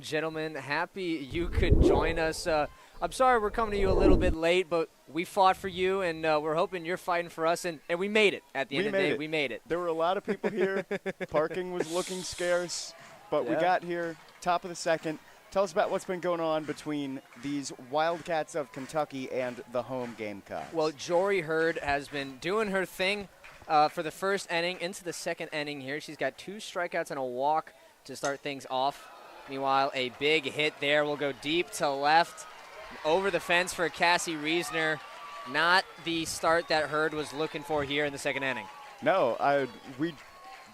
Gentlemen, happy you could join us. I'm sorry we're coming to you a little bit late, but we fought for you, and we're hoping you're fighting for us, and we made it at the end of the day. We made it. There were a lot of people here. Parking was looking scarce, but we got here, top of the second. Tell us about what's been going on between these Wildcats of Kentucky and the home Gamecocks. Well, Jory Hurd has been doing her thing for the first inning into the second inning here. She's got 2 strikeouts and a walk to start things off. Meanwhile, a big hit there will go deep to left, over the fence for Cassie Reesner. Not the start that Hurd was looking for here in the second inning. No, we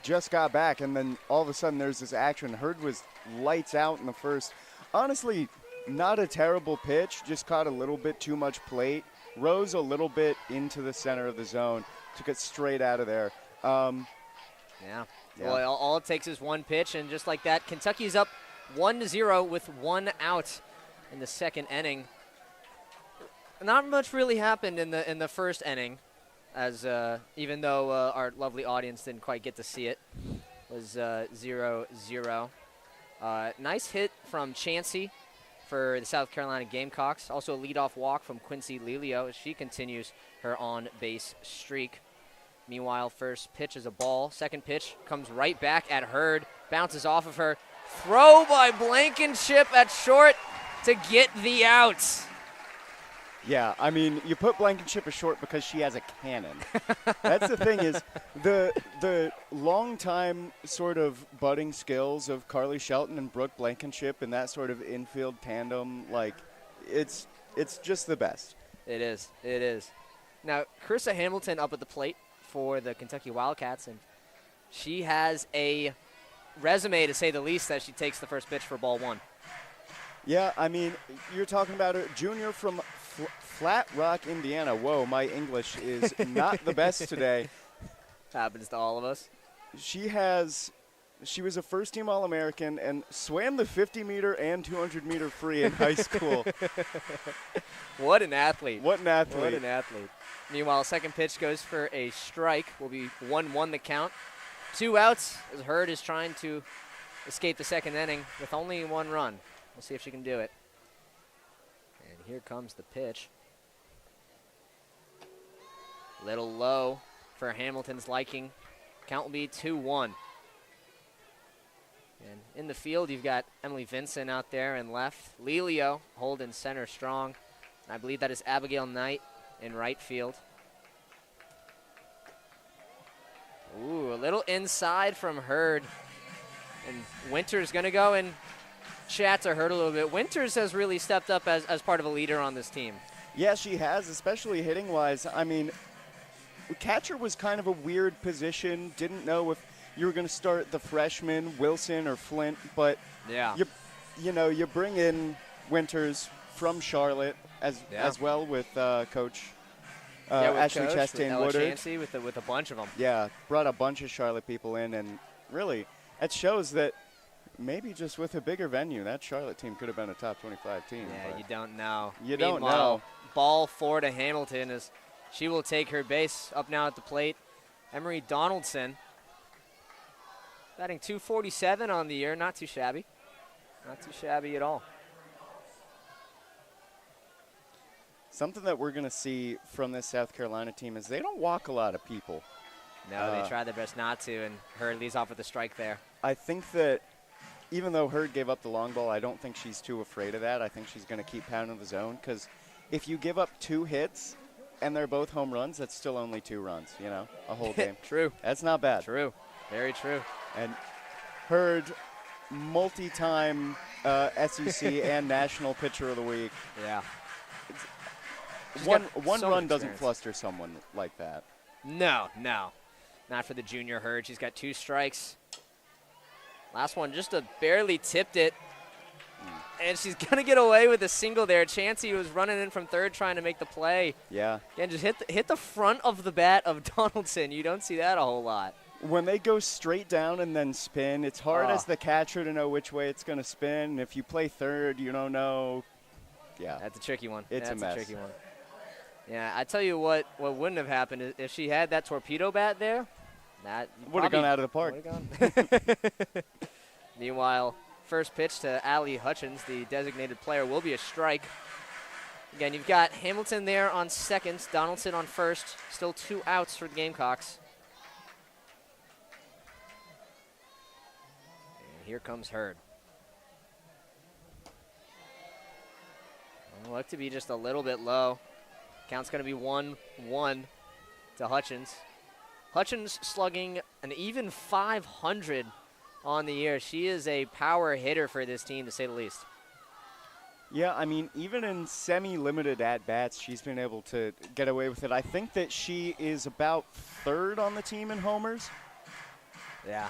just got back, and then all of a sudden there's this action. Hurd was lights out in the first. Honestly, not a terrible pitch, just caught a little bit too much plate. Rose a little bit into the center of the zone, took it straight out of there. Yeah. Well, all it takes is one pitch, and just like that, Kentucky's up 1-0 with 1 out in the second inning. Not much really happened in the first inning, as even though our lovely audience didn't quite get to see it. It was 0-0. Nice hit from Chansey for the South Carolina Gamecocks. Also a leadoff walk from Quincy Lelio as she continues her on-base streak. Meanwhile, first pitch is a ball. Second pitch comes right back at Hurd. Bounces off of her. Throw by Blankenship at short to get the outs. Yeah, I mean, you put Blankenship at short because she has a cannon. That's the thing is the long-time sort of budding skills of Carly Shelton and Brooke Blankenship and that sort of infield tandem, like, it's just the best. It is. It is. Now, Carissa Hamilton up at the plate for the Kentucky Wildcats, and she has a resume, to say the least, that she takes the first pitch for ball 1. Yeah, I mean, you're talking about a junior from Flat Rock, Indiana. Whoa, my English is not the best today. Happens to all of us. She was a first-team All-American and swam the 50-meter and 200-meter free in high school. What an athlete. What an athlete. What an athlete. Meanwhile, second pitch goes for a strike. Will be 1-1 the count. 2 outs as Hurd is trying to escape the second inning with only 1 run. We'll see if she can do it. And here comes the pitch. Little low for Hamilton's liking. Count will be 2-1. And in the field, you've got Emily Vinson out there in left. Lelio holding center strong. And I believe that is Abigail Knight in right field. Ooh, a little inside from Hurd. And Winters going to go and chat to Hurd a little bit. Winters has really stepped up as part of a leader on this team. Yeah, she has, especially hitting-wise. I mean, catcher was kind of a weird position. Didn't know if you were going to start the freshman, Wilson or Flint. But, yeah, you bring in Winters from Charlotte as well with Coach Ashley Chastain-Woodard. With a bunch of them. Yeah, brought a bunch of Charlotte people in, and really, it shows that maybe just with a bigger venue, that Charlotte team could have been a top 25 team. Yeah, you don't know. Don't know. Ball 4 to Hamilton as she will take her base. Up now at the plate, Emery Donaldson. Batting .247 on the year, not too shabby. Not too shabby at all. Something that we're going to see from this South Carolina team is they don't walk a lot of people. No, they try their best not to, and Hurd leads off with a strike there. I think that even though Hurd gave up the long ball, I don't think she's too afraid of that. I think she's going to keep pounding the zone because if you give up 2 hits and they're both home runs, that's still only 2 runs, a whole game. True. That's not bad. True. Very true. And Hurd, multi-time SEC and National Pitcher of the Week. Yeah. One run doesn't fluster someone like that. No. Not for the junior Hurd. She's got 2 strikes. Last one just barely tipped it. And she's going to get away with a single there. Chansey was running in from third trying to make the play. Yeah. Again, just hit the front of the bat of Donaldson. You don't see that a whole lot. When they go straight down and then spin, it's hard as the catcher to know which way it's going to spin. And if you play third, you don't know. Yeah. That's a tricky one. It's a mess. That's a tricky one. Yeah, I tell you what wouldn't have happened is if she had that torpedo bat there, that would have gone out of the park. Meanwhile, first pitch to Allie Hutchins, the designated player, will be a strike. Again, you've got Hamilton there on second, Donaldson on first. Still 2 outs for the Gamecocks. And here comes Hurd. Look to be just a little bit low. Count's going to be 1-1 to Hutchins. Hutchins slugging an even 500 on the year. She is a power hitter for this team, to say the least. Yeah, I mean, even in semi-limited at-bats, she's been able to get away with it. I think that she is about 3rd on the team in homers. Yeah,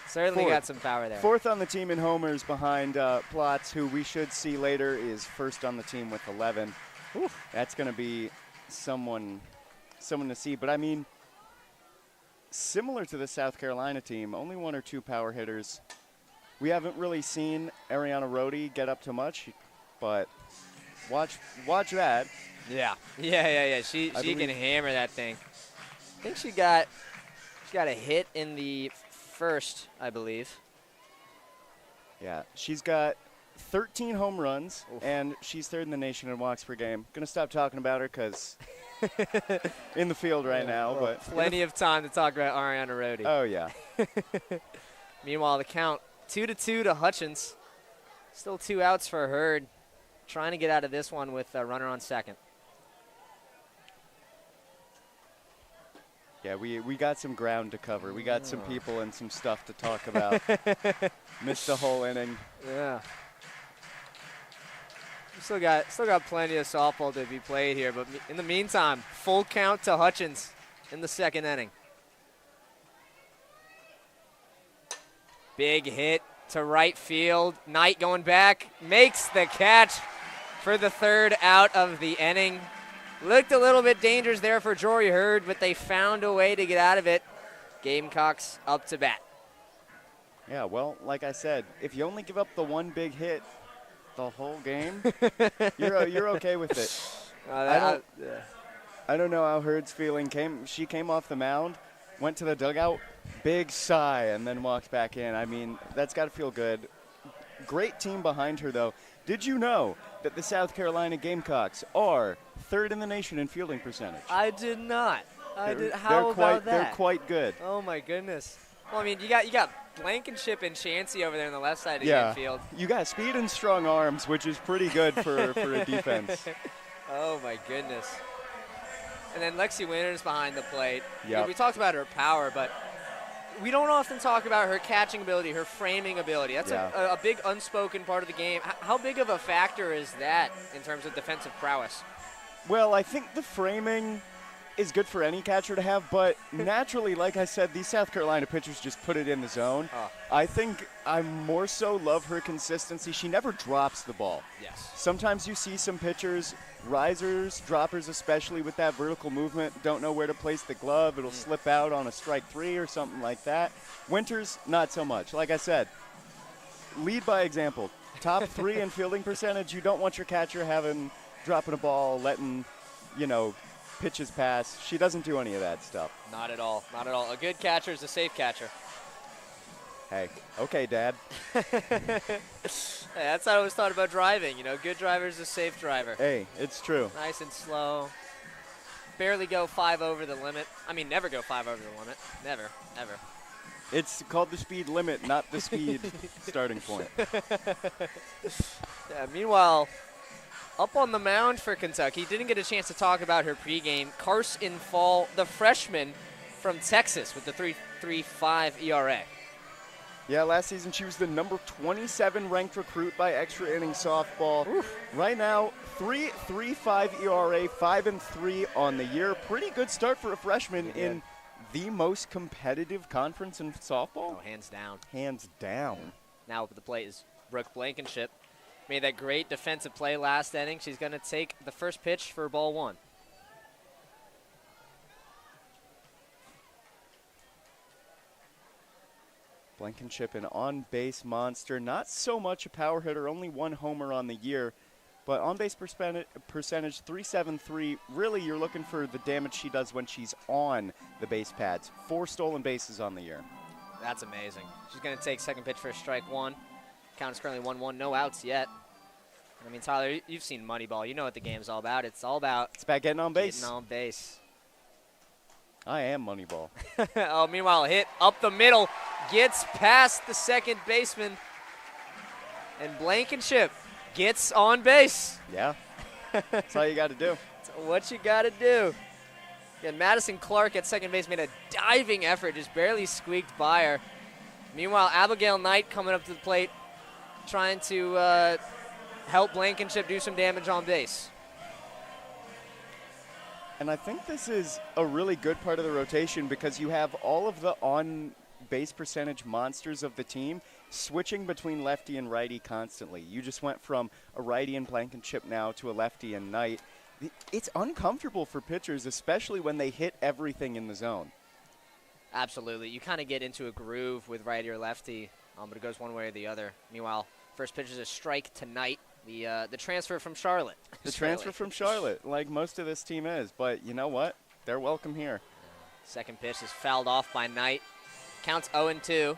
certainly got some power there. 4th on the team in homers behind Plotz, who we should see later is 1st on the team with 11. Oof. That's going to be someone to see. But, I mean, similar to the South Carolina team, only 1 or 2 power hitters. We haven't really seen Ariana Rhoades get up to much, but watch that. Yeah. She can hammer that thing. I think she got a hit in the first, I believe. Yeah, she's got 13 home runs, and she's 3rd in the nation in walks per game. Gonna stop talking about her because in the field right now, but plenty of time to talk about Ariana Rhoades. Oh yeah. Meanwhile, the count 2-2 to Hutchins. Still 2 outs for Hurd. Trying to get out of this one with a runner on second. Yeah, we got some ground to cover. We got some people and some stuff to talk about. Missed the whole inning. Yeah. Still got plenty of softball to be played here, but in the meantime, full count to Hutchins in the second inning. Big hit to right field. Knight going back, makes the catch for the 3rd out of the inning. Looked a little bit dangerous there for Jory Hurd, but they found a way to get out of it. Gamecocks up to bat. Yeah, well, like I said, if you only give up the 1 big hit the whole game, you're okay with it. I don't know how Hurd's feeling. She came off the mound, went to the dugout, big sigh, and then walked back in. I mean, that's got to feel good. Great team behind her, though. Did you know that the South Carolina Gamecocks are 3rd in the nation in fielding percentage? I did not. How about that? They're quite good. Oh my goodness. Well, I mean, you got Blankenship and Chansey over there on the left side of the infield. You got speed and strong arms, which is pretty good for a defense. Oh my goodness. And then Lexi Winters behind the plate. Yeah. We talked about her power, but we don't often talk about her catching ability, her framing ability. That's a big unspoken part of the game. How big of a factor is that in terms of defensive prowess? Well, I think the framing is good for any catcher to have, but naturally, like I said, these South Carolina pitchers just put it in the zone. I think I more so love her consistency. She never drops the ball. Yes. Sometimes you see some pitchers, risers, droppers especially with that vertical movement, don't know where to place the glove. It'll slip out on a strike 3 or something like that. Winters, not so much. Like I said, lead by example. Top 3 in fielding percentage. You don't want your catcher dropping a ball, letting, pitches pass. She doesn't do any of that stuff. Not at all. Not at all. A good catcher is a safe catcher. Hey, okay, Dad. Hey, that's how I always thought about driving. Good driver is a safe driver. Hey, it's true. Nice and slow. Barely go 5 over the limit. I mean, never go 5 over the limit. Never, ever. It's called the speed limit, not the speed starting point. Yeah, meanwhile, up on the mound for Kentucky, didn't get a chance to talk about her pregame. Carson Fall, the freshman from Texas with the 3.35 ERA. Yeah, last season she was the number 27 ranked recruit by extra inning softball. Oof. Right now, 3.35 ERA, 5-3 on the year. Pretty good start for a freshman in the most competitive conference in softball. Oh, hands down. Hands down. Now up at the plate is Brooke Blankenship. Made that great defensive play last inning. She's going to take the first pitch for ball 1. Blankenship, an on-base monster. Not so much a power hitter, only 1 homer on the year. But on-base percentage, 3.73. Really, you're looking for the damage she does when she's on the base pads. 4 stolen bases on the year. That's amazing. She's going to take second pitch for strike 1. Count is currently 1-1, no outs yet. I mean, Tyler, you've seen Moneyball. You know what the game's all about. It's all about getting on base. Getting on base. I am Moneyball. Oh, meanwhile, hit up the middle, gets past the second baseman, and Blankenship gets on base. Yeah, that's all you got to do. That's what you got to do. And Madison Clark at second base made a diving effort, just barely squeaked by her. Meanwhile, Abigail Knight coming up to the plate, trying to help Blankenship do some damage on base. And I think this is a really good part of the rotation because you have all of the on-base percentage monsters of the team switching between lefty and righty constantly. You just went from a righty and Blankenship now to a lefty and Knight. It's uncomfortable for pitchers, especially when they hit everything in the zone. Absolutely. You kind of get into a groove with righty or lefty, but it goes one way or the other. Meanwhile, first pitch is a strike to Knight, the transfer from Charlotte. The transfer from Charlotte, like most of this team is. But you know what? They're welcome here. Second pitch is fouled off by Knight. Counts 0-2.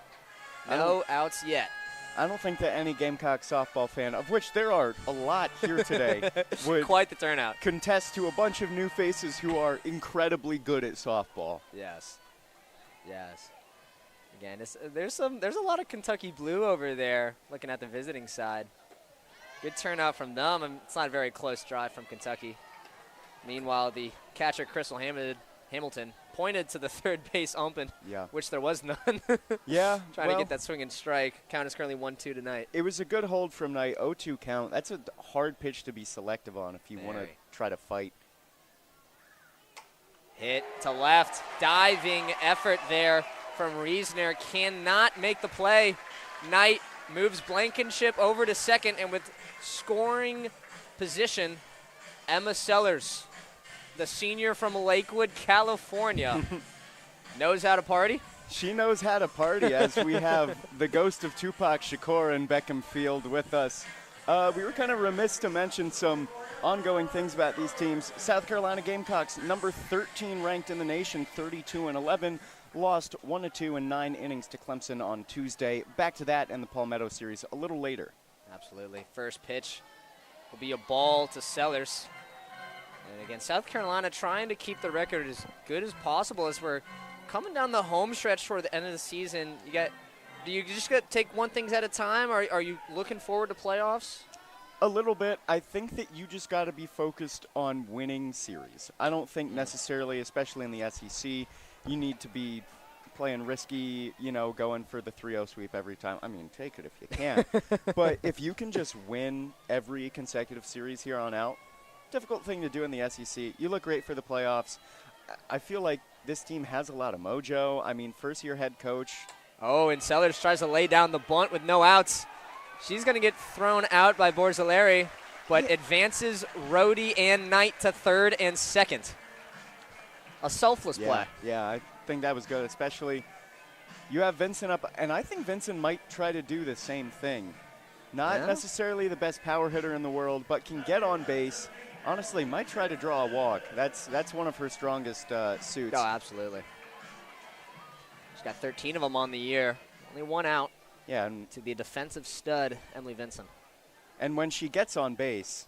No outs yet. I don't think that any Gamecock softball fan, of which there are a lot here today, would quite the turnout. Contest to a bunch of new faces who are incredibly good at softball. Yes. Yes. Again, there's a lot of Kentucky blue over there looking at the visiting side. Good turnout from them. It's not a very close drive from Kentucky. Meanwhile, the catcher, Crystal Hamilton, pointed to the third base umping, which there was none. Yeah. Trying to get that swing and strike. Count is currently 1-2 tonight. It was a good hold from Knight. 0-2 count. That's a hard pitch to be selective on if you want to try to fight. Hit to left. Diving effort there from Riesner. Cannot make the play. Knight moves Blankenship over to second, and with scoring position, Emma Sellers, the senior from Lakewood, California, knows how to party. She knows how to party, as we have the ghost of Tupac Shakur in Beckham Field with us. We were kind of remiss to mention some ongoing things about these teams. South Carolina Gamecocks, number 13 ranked in the nation, 32-11, lost 1-2 in 9 innings to Clemson on Tuesday. Back to that and the Palmetto series a little later. Absolutely. First pitch will be a ball to Sellers. And again, South Carolina trying to keep the record as good as possible as we're coming down the home stretch toward the end of the season. Do you just got to take one thing at a time, or are you looking forward to playoffs? A little bit. I think that you just got to be focused on winning series. I don't think necessarily, especially in the SEC, you need to be playing risky, going for the 3-0 sweep every time. I mean, take it if you can. But if you can just win every consecutive series here on out, difficult thing to do in the SEC. You look great for the playoffs. I feel like this team has a lot of mojo. I mean, first-year head coach. Oh, and Sellers tries to lay down the bunt with no outs. She's going to get thrown out by Borzilleri, but advances Rhoades and Knight to third and second. A selfless play. Yeah, I think that was good, especially you have Vincent up, and I think Vincent might try to do the same thing. Not necessarily the best power hitter in the world, but can get on base. Honestly, might try to draw a walk. That's one of her strongest suits. Oh, absolutely. She's got 13 of them on the year. Only one out. Yeah, and to the defensive stud, Emily Vincent. And when she gets on base,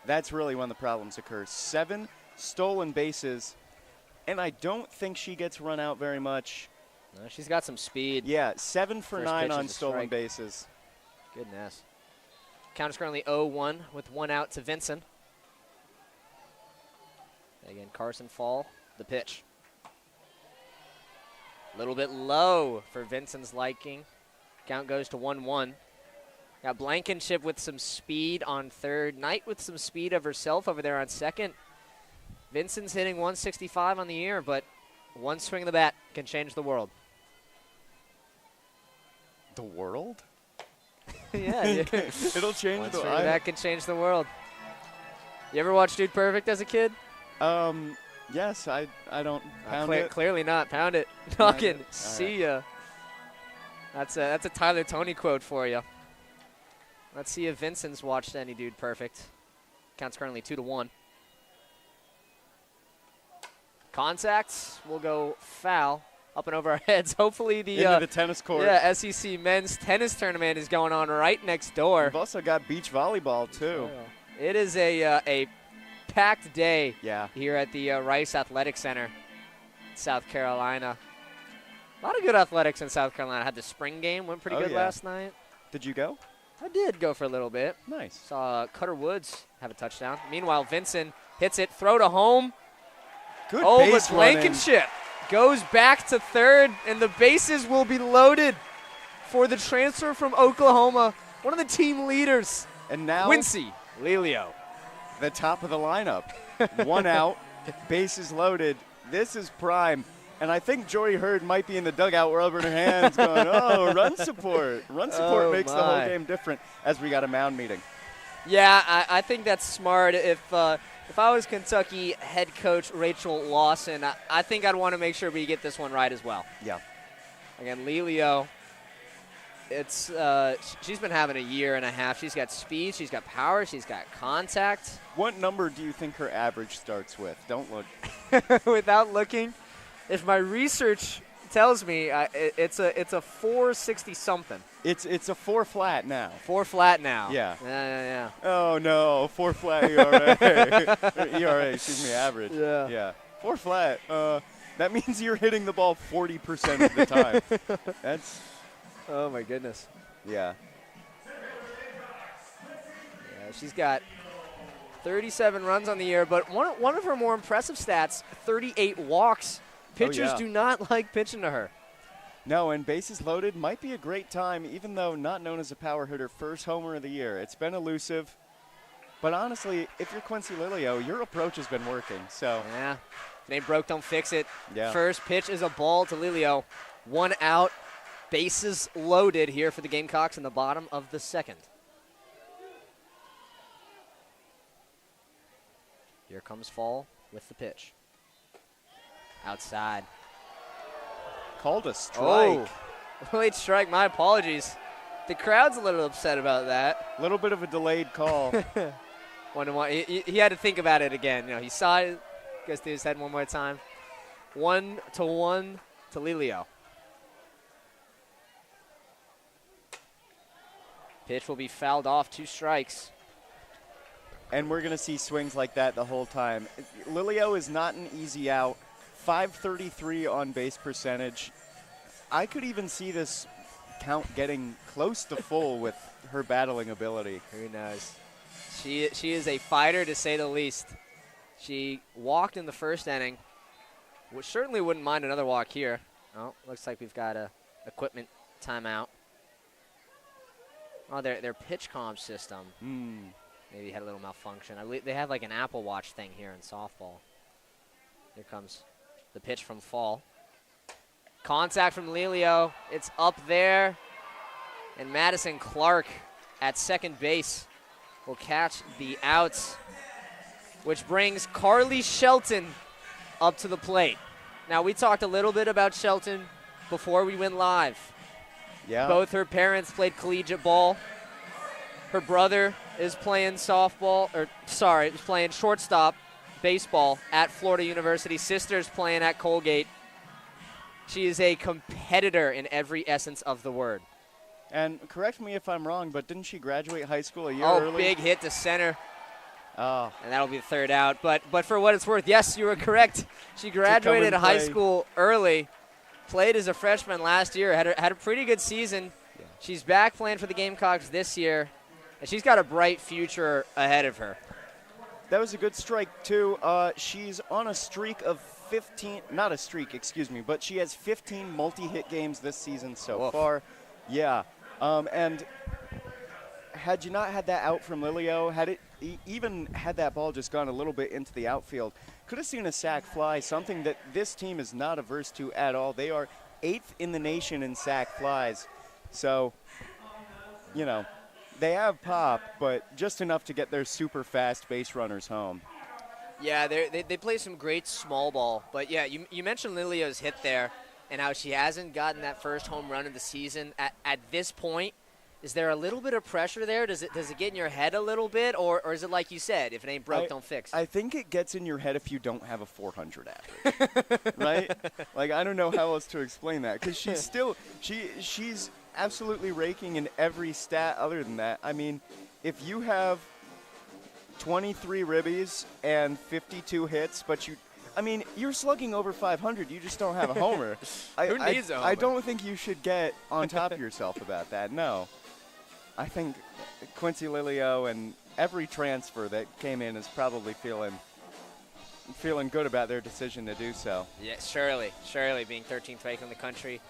that's really when the problems occur. 7 stolen bases, and I don't think she gets run out very much. No, she's got some speed. Yeah, 7 for 9 on stolen bases. Goodness. Count is currently 0-1 with 1 out to Vincent. Again, Carson Fall, the pitch. A little bit low for Vincent's liking. Count goes to 1-1. Got Blankenship with some speed on third. Knight with some speed of herself over there on second. Vincent's hitting 165 on the year, but one swing of the bat can change the world. The world? Yeah. It'll change one the swing of the bat can change the world. You ever watch Dude Perfect as a kid? Yes, I don't pound it. Clearly not. Pound it. Knockin'. See ya. That's a Tyler Toney quote for you. Let's see if Vincent's watched any Dude Perfect. Counts currently 2-1. Contact will go foul. up and over our heads. Hopefully into the tennis court. Yeah, SEC men's tennis tournament is going on right next door. We've also got beach volleyball, too. It is a packed day Yeah. here at the Rice Athletic Center, South Carolina. A lot of good athletics in South Carolina. Had the spring game, went pretty good last night. Did you go? I did go for a little bit. Nice. Saw Cutter Woods have a touchdown. Meanwhile, Vincent hits it, throw to home. Good but base Blankenship goes back to third, and the bases will be loaded for the transfer from Oklahoma, one of the team leaders. And now Quincy Lelio. The top of the lineup. 1 out, bases loaded. This is prime. And I think Jory Hurd might be in the dugout rubbing her hands going, oh, run support. Run support makes the whole game different as we got a mound meeting. Yeah, I think that's smart. If I was Kentucky head coach Rachel Lawson, I think I'd want to make sure we get this one right as well. Yeah. Again, Lelio, she's been having a year and a half. She's got speed, she's got power, she's got contact. What number do you think her average starts with? Don't look. Without looking, if my research tells me it's a 460 something. It's a 4 flat now. 4 flat now. Yeah. Yeah. Oh no, 4 flat ERA. Excuse me, average. Yeah. Yeah. 4 flat. That means you're hitting the ball 40% of the time. That's. Oh my goodness. Yeah. Yeah, she's got 37 runs on the year, but one of her more impressive stats, 38 walks. Pitchers do not like pitching to her. No, and bases loaded might be a great time, even though not known as a power hitter, first homer of the year. It's been elusive. But honestly, if you're Quincy Lelio, your approach has been working. So yeah. If it ain't broke, don't fix it. Yeah. First pitch is a ball to Lelio. 1 out. Bases loaded here for the Gamecocks in the bottom of the second. Here comes Fall with the pitch. Outside. Called a strike. Oh, late strike. My apologies. The crowd's a little upset about that. A little bit of a delayed call. 1-1. He had to think about it again. You know, he saw it. Goes through his head one more time. 1-1 to Lelio. Pitch will be fouled off. 2 strikes. And we're going to see swings like that the whole time. Lelio is not an easy out. 533 on base percentage. I could even see this count getting close to full with her battling ability. Who knows? She is a fighter, to say the least. She walked in the first inning, which certainly wouldn't mind another walk here. Oh, looks like we've got a equipment timeout. Oh, their pitch comm system maybe had a little malfunction. I believe they have like an Apple Watch thing here in softball. Here comes the pitch from Fall. Contact from Lelio. It's up there. And Madison Clark at second base will catch the outs, which brings Carly Shelton up to the plate. Now, we talked a little bit about Shelton before we went live. Yeah. Both her parents played collegiate ball. Her brother is playing is playing shortstop baseball at Florida University. Sister's playing at Colgate. She is a competitor in every essence of the word. And correct me if I'm wrong, but didn't she graduate high school a year early? early? Oh, big hit to center. Oh. And that'll be the third out. But for what it's worth, yes, you were correct. She graduated high school early, played as a freshman last year, had a pretty good season. Yeah. She's back playing for the Gamecocks this year, and she's got a bright future ahead of her. That was a good strike, too. She's on a streak of 15, not a streak, excuse me, but she has 15 multi-hit games this season so far. Yeah. And had you not had that out from Lelio, had it even had that ball just gone a little bit into the outfield, could have seen a sac fly, something that this team is not averse to at all. They are 8th in the nation in sac flies. So, you know, they have pop, but just enough to get their super fast base runners home. Yeah, they play some great small ball. But, yeah, you mentioned Lelio's hit there and how she hasn't gotten that first home run of the season. At this point, Is there a little bit of pressure there? Does it get in your head a little bit, or is it like you said, if it ain't broke, don't fix it? I think it gets in your head if you don't have a 400 average, right? Like, I don't know how else to explain that, because she's still she's absolutely raking in every stat other than that. I mean, if you have 23 ribbies and 52 hits, but you're slugging over 500. You just don't have a homer. Who needs a homer? I don't think you should get on top of yourself about that. No. I think Quincy Lilio and every transfer that came in is probably feeling good about their decision to do so. Yeah, surely being 13th ranked in the country.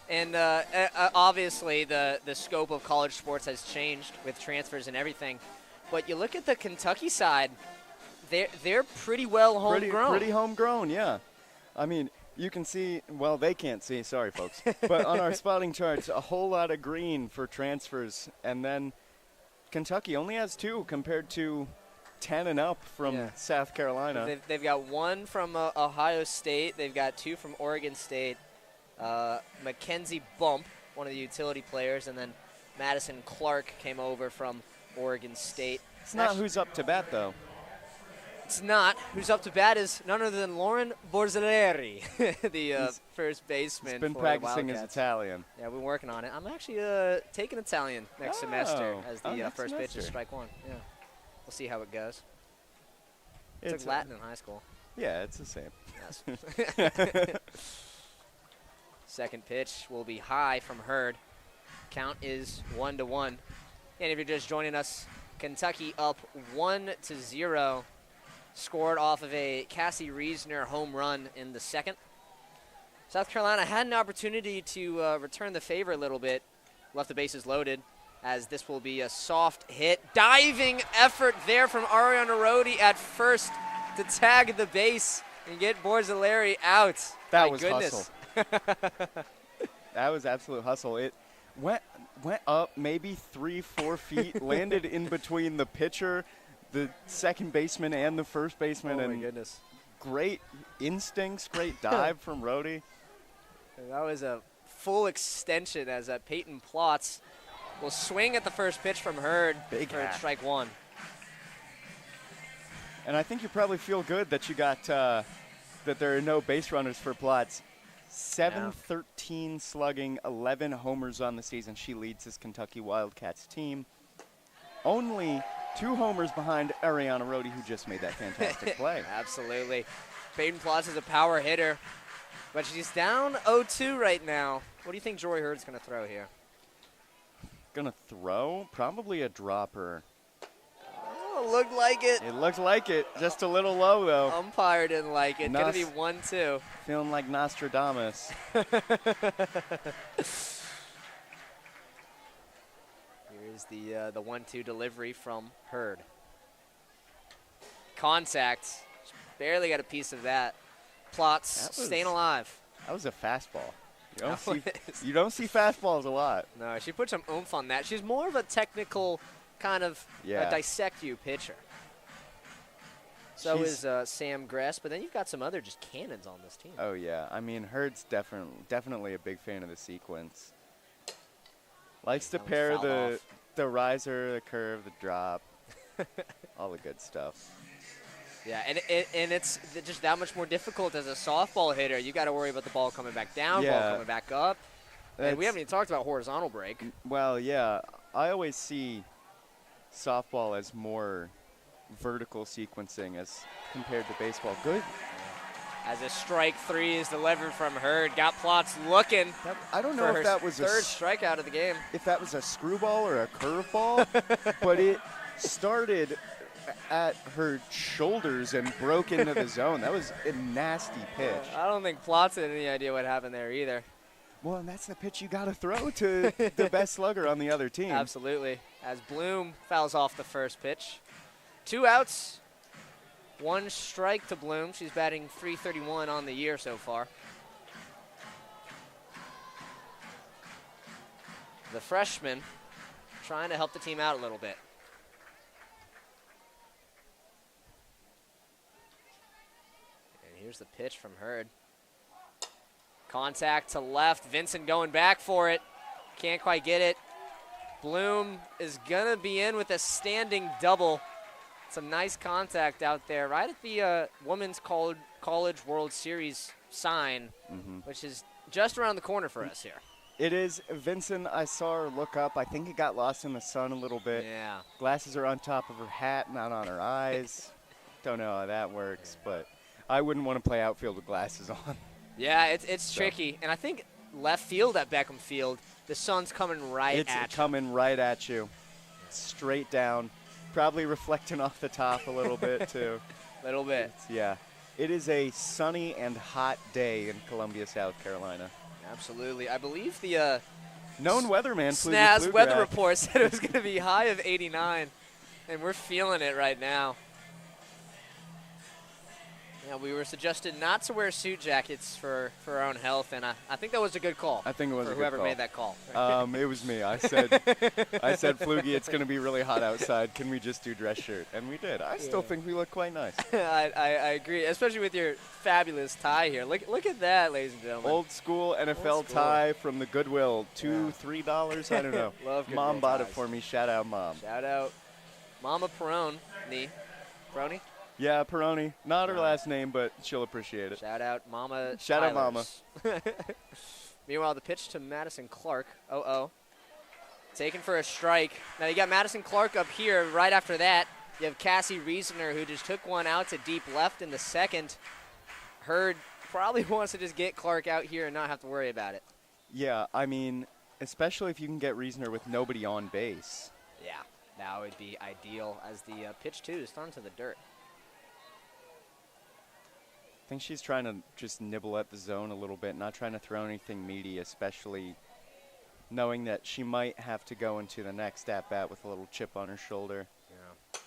And obviously the scope of college sports has changed with transfers and everything. But you look at the Kentucky side, they're pretty well homegrown. Pretty homegrown, yeah. I mean, you can see, well, they can't see, sorry, folks. But on our spotting charts, a whole lot of green for transfers. And then Kentucky only has 2 compared to 10 and up from South Carolina. They've got 1 from Ohio State. They've got 2 from Oregon State. Mackenzie Bump, one of the utility players, and then Madison Clark came over from Oregon State. It's not who's up to bat, though. It's not. Who's up to bat is none other than Lauren Borzelleri, the first baseman. He's been for practicing the his Wildcats. Italian. Yeah, we're working on it. I'm actually taking Italian next semester as the first pitch is strike 1. Yeah, we'll see how it goes. It's like Latin in high school. Yeah, it's the same. Yes. Second pitch will be high from Hurd. Count is 1-1. And if you're just joining us, Kentucky up 1-0. Scored off of a Cassie Reisner home run in the second. South Carolina had an opportunity to return the favor a little bit. Left the bases loaded, as this will be a soft hit. Diving effort there from Ariana Rhoades at first to tag the base and get Borzelleri out. That was hustle. That was absolute hustle. It went up maybe 3-4 feet, landed in between the pitcher, the second baseman, and the first baseman. Oh, my goodness. Great instincts, great dive from Rhoades. That was a full extension as Peyton Plotz will swing at the first pitch from Hurd for strike 1. And I think you probably feel good that you got that there are no base runners for Plotz. 713 slugging, 11 homers on the season. She leads this Kentucky Wildcats team. Only 2 homers behind Ariana Rhoades, who just made that fantastic play. Absolutely. Peyton Plotz is a power hitter, but she's down 0-2 right now. What do you think Jory Hurd's going to throw here? Going to throw? Probably a dropper. Oh, looked like it. It looked like it. Just a little low, though. Umpire didn't like it. Going to be 1-2. Feeling like Nostradamus. Here's the 1-2 delivery from Hurd. Contact. Just barely got a piece of that. Plotz staying alive. That was a fastball. You don't see fastballs a lot. No, she put some oomph on that. She's more of a technical kind of dissect you pitcher. So is Sam Gress, but then you've got some other just cannons on this team. Oh, yeah. I mean, Hurd's definitely a big fan of the sequence. Likes to pair the riser, the curve, the drop, all the good stuff. Yeah, and it's just that much more difficult as a softball hitter. You got to worry about the ball coming back down, ball coming back up. And we haven't even talked about horizontal break. Well, yeah. I always see softball as more vertical sequencing as compared to baseball. Good. As a strike 3 is delivered from Hurd. Got Plotz looking. I don't know if that was third strikeout of the game. If that was a screwball or a curveball, but it started at her shoulders and broke into the zone. That was a nasty pitch. I don't think Plotz had any idea what happened there either. Well, and that's the pitch you got to throw to the best slugger on the other team. Absolutely. As Bloom fouls off the first pitch. 2 outs. 1 strike to Bloom. She's batting .331 on the year so far. The freshman trying to help the team out a little bit. And here's the pitch from Hurd. Contact to left. Vincent going back for it. Can't quite get it. Bloom is going to be in with a standing double. Some nice contact out there right at the Women's College World Series sign, which is just around the corner for us here. It is. Vincent, I saw her look up. I think it got lost in the sun a little bit. Yeah. Glasses are on top of her hat, not on her eyes. Don't know how that works, but I wouldn't want to play outfield with glasses on. Yeah, it's tricky. And I think left field at Beckham Field, the sun's coming right at you. It's coming right at you, straight down. Probably reflecting off the top a little bit, too. Little bit. Yeah. It is a sunny and hot day in Columbia, South Carolina. Absolutely. I believe the known weatherman, Snaz weather report said it was going to be high of 89, and we're feeling it right now. Yeah, we were suggested not to wear suit jackets for our own health, and I think that was a good call. I think it was a good whoever call. made that call. It was me. I said, Pflugi, it's going to be really hot outside. Can we just do dress shirt? And we did. I still think we look quite nice. I agree, especially with your fabulous tie here. Look at that, ladies and gentlemen. Old school NFL tie from the Goodwill. $2-3, I don't know. Love Goodwill Mom bought ties. it for me. Shout out, Mom. Shout out Mama Perrone. Perrone? Yeah, Perrone. Not her last name, but she'll appreciate it. Shout out Mama. Shout out Mama. Meanwhile, the pitch to Madison Clark. 0-0. Taken for a strike. Now you got Madison Clark up here. Right after that, you have Cassie Reasoner, who just took one out to deep left in the second. Hurd probably wants to just get Clark out here and not have to worry about it. Yeah, I mean, especially if you can get Reasoner with nobody on base. Yeah, that would be ideal as the pitch, too, is thrown to the dirt. I think she's trying to just nibble at the zone a little bit, not trying to throw anything meaty, especially knowing that she might have to go into the next at-bat with a little chip on her shoulder. Yeah.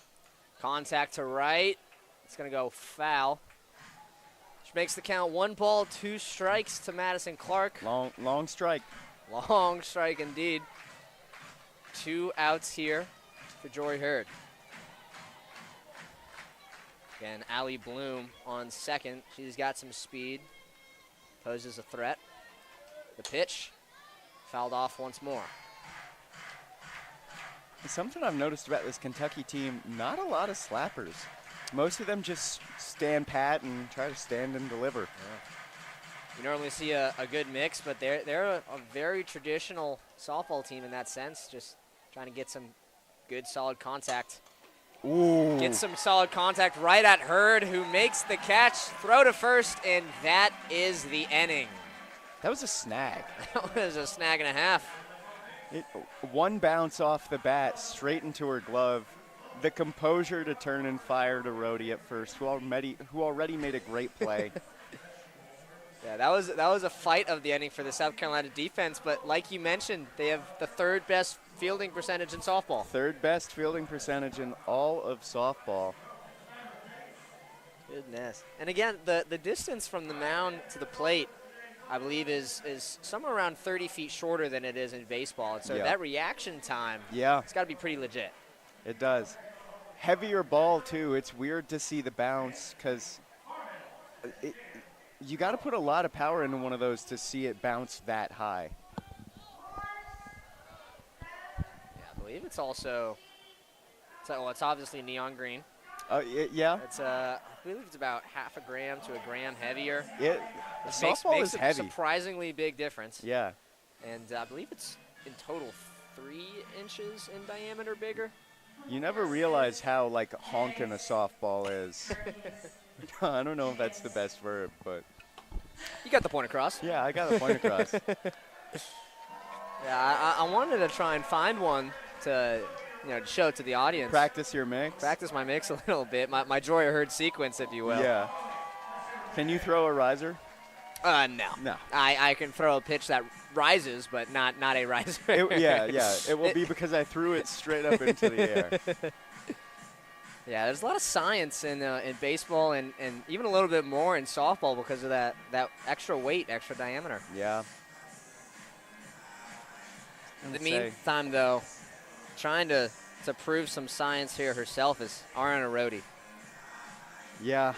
Contact to right. It's going to go foul. Which makes the count 1 ball, 2 strikes to Madison Clark. Long strike. Long strike indeed. 2 outs here for Jory Hurd. Again, Allie Bloom on second. She's got some speed. Poses a threat. The pitch. Fouled off once more. Something I've noticed about this Kentucky team, not a lot of slappers. Most of them just stand pat and try to stand and deliver. Yeah. You normally see a good mix, but they're a very traditional softball team in that sense, just trying to get some good, solid contact. Ooh. Get some solid contact right at Hurd, who makes the catch, throw to first, and that is the inning. That was a snag. That was a snag and a half. One bounce off the bat, straight into her glove. The composure to turn and fire to Rhoades at first, who already made a great play. Yeah, that was a fight of the inning for the South Carolina defense, but like you mentioned, they have the 3rd best fielding percentage in softball. 3rd best fielding percentage in all of softball. Goodness. And again, the distance from the mound to the plate, I believe, is somewhere around 30 feet shorter than it is in baseball. And so that reaction time, it's got to be pretty legit. It does. Heavier ball, too. It's weird to see the bounce because you got to put a lot of power into one of those to see it bounce that high. Yeah, I believe it's also, it's obviously neon green. Yeah. It's I believe it's about half a gram to a gram heavier. Softball is heavy. Surprisingly big difference. Yeah. And I believe it's in total 3 inches in diameter bigger. You never realize how honking a softball is. I don't know if that's the best verb, but you got the point across. Yeah, I got the point across. Yeah, I wanted to try and find one to show it to the audience. Practice your mix. Practice my mix a little bit. My Joy Hurd sequence, if you will. Yeah. Can you throw a riser? No. I can throw a pitch that rises, but not a riser. Yeah. It will be because I threw it straight up into the air. Yeah, there's a lot of science in baseball and even a little bit more in softball because of that extra weight, extra diameter. Yeah. In the meantime, though, trying to prove some science here herself is Ariana Rhoades. Yeah,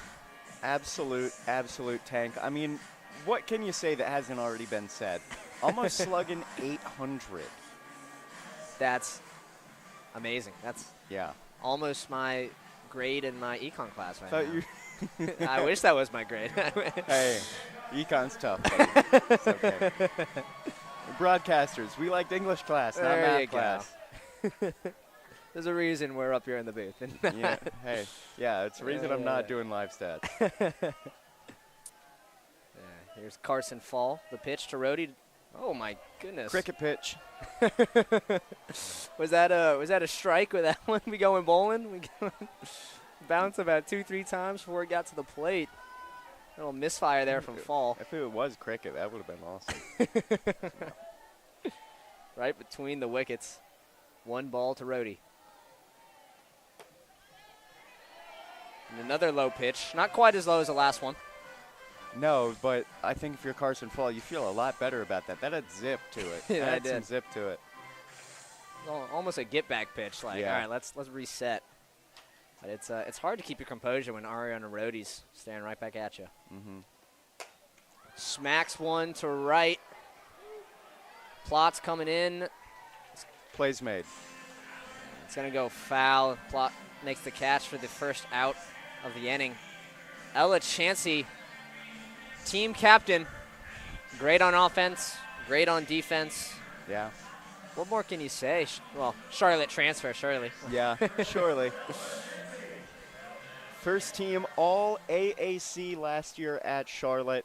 absolute tank. I mean, what can you say that hasn't already been said? Almost slugging 800. That's amazing. That's Yeah. almost my grade in my econ class right Thought now. you I wish that was my grade. Hey, econ's tough, buddy. It's okay. Broadcasters, we liked English class, not There you math class. There's a reason we're up here in the booth. Yeah, hey, yeah, it's the reason I'm not doing live stats. Here's Carson Fall, the pitch to Rhoades. Oh my goodness! Cricket pitch. Was that a strike with that one? We going bowling? We bounce about 2-3 times before it got to the plate. A little misfire there from Fall. If it was cricket, that would have been awesome. Right between the wickets. 1 ball to Rhoades. And another low pitch. Not quite as low as the last one. No, but I think if you're Carson Fall, you feel a lot better about that. That had zip to it. Yeah, that had it some did. zip to it. Almost a get-back pitch. Like, Yeah. all right, let's reset. But it's hard to keep your composure when Ariana Rhoades staring right back at you. Mm-hmm. Smacks one to right. Plot's coming in. Plays made. It's going to go foul. Plot makes the catch for the first out of the inning. Ella Chansey, team captain. Great on offense, great on defense. Yeah. What more can you say? Well, Charlotte transfer, surely. Yeah, surely. First team all AAC last year at Charlotte.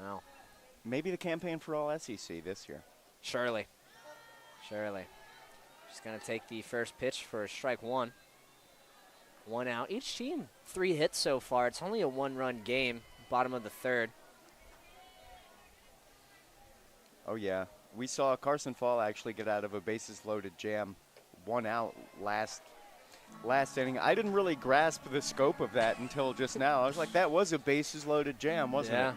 Wow. Maybe the campaign for all SEC this year. Surely. She's going to take the first pitch for strike 1. 1 out. Each team 3 hits so far. It's only a 1-run game, bottom of the 3rd. Oh, yeah. We saw Carson Fall actually get out of a bases-loaded jam, 1 out last inning. I didn't really grasp the scope of that until just now. I was like, that was a bases-loaded jam, wasn't it?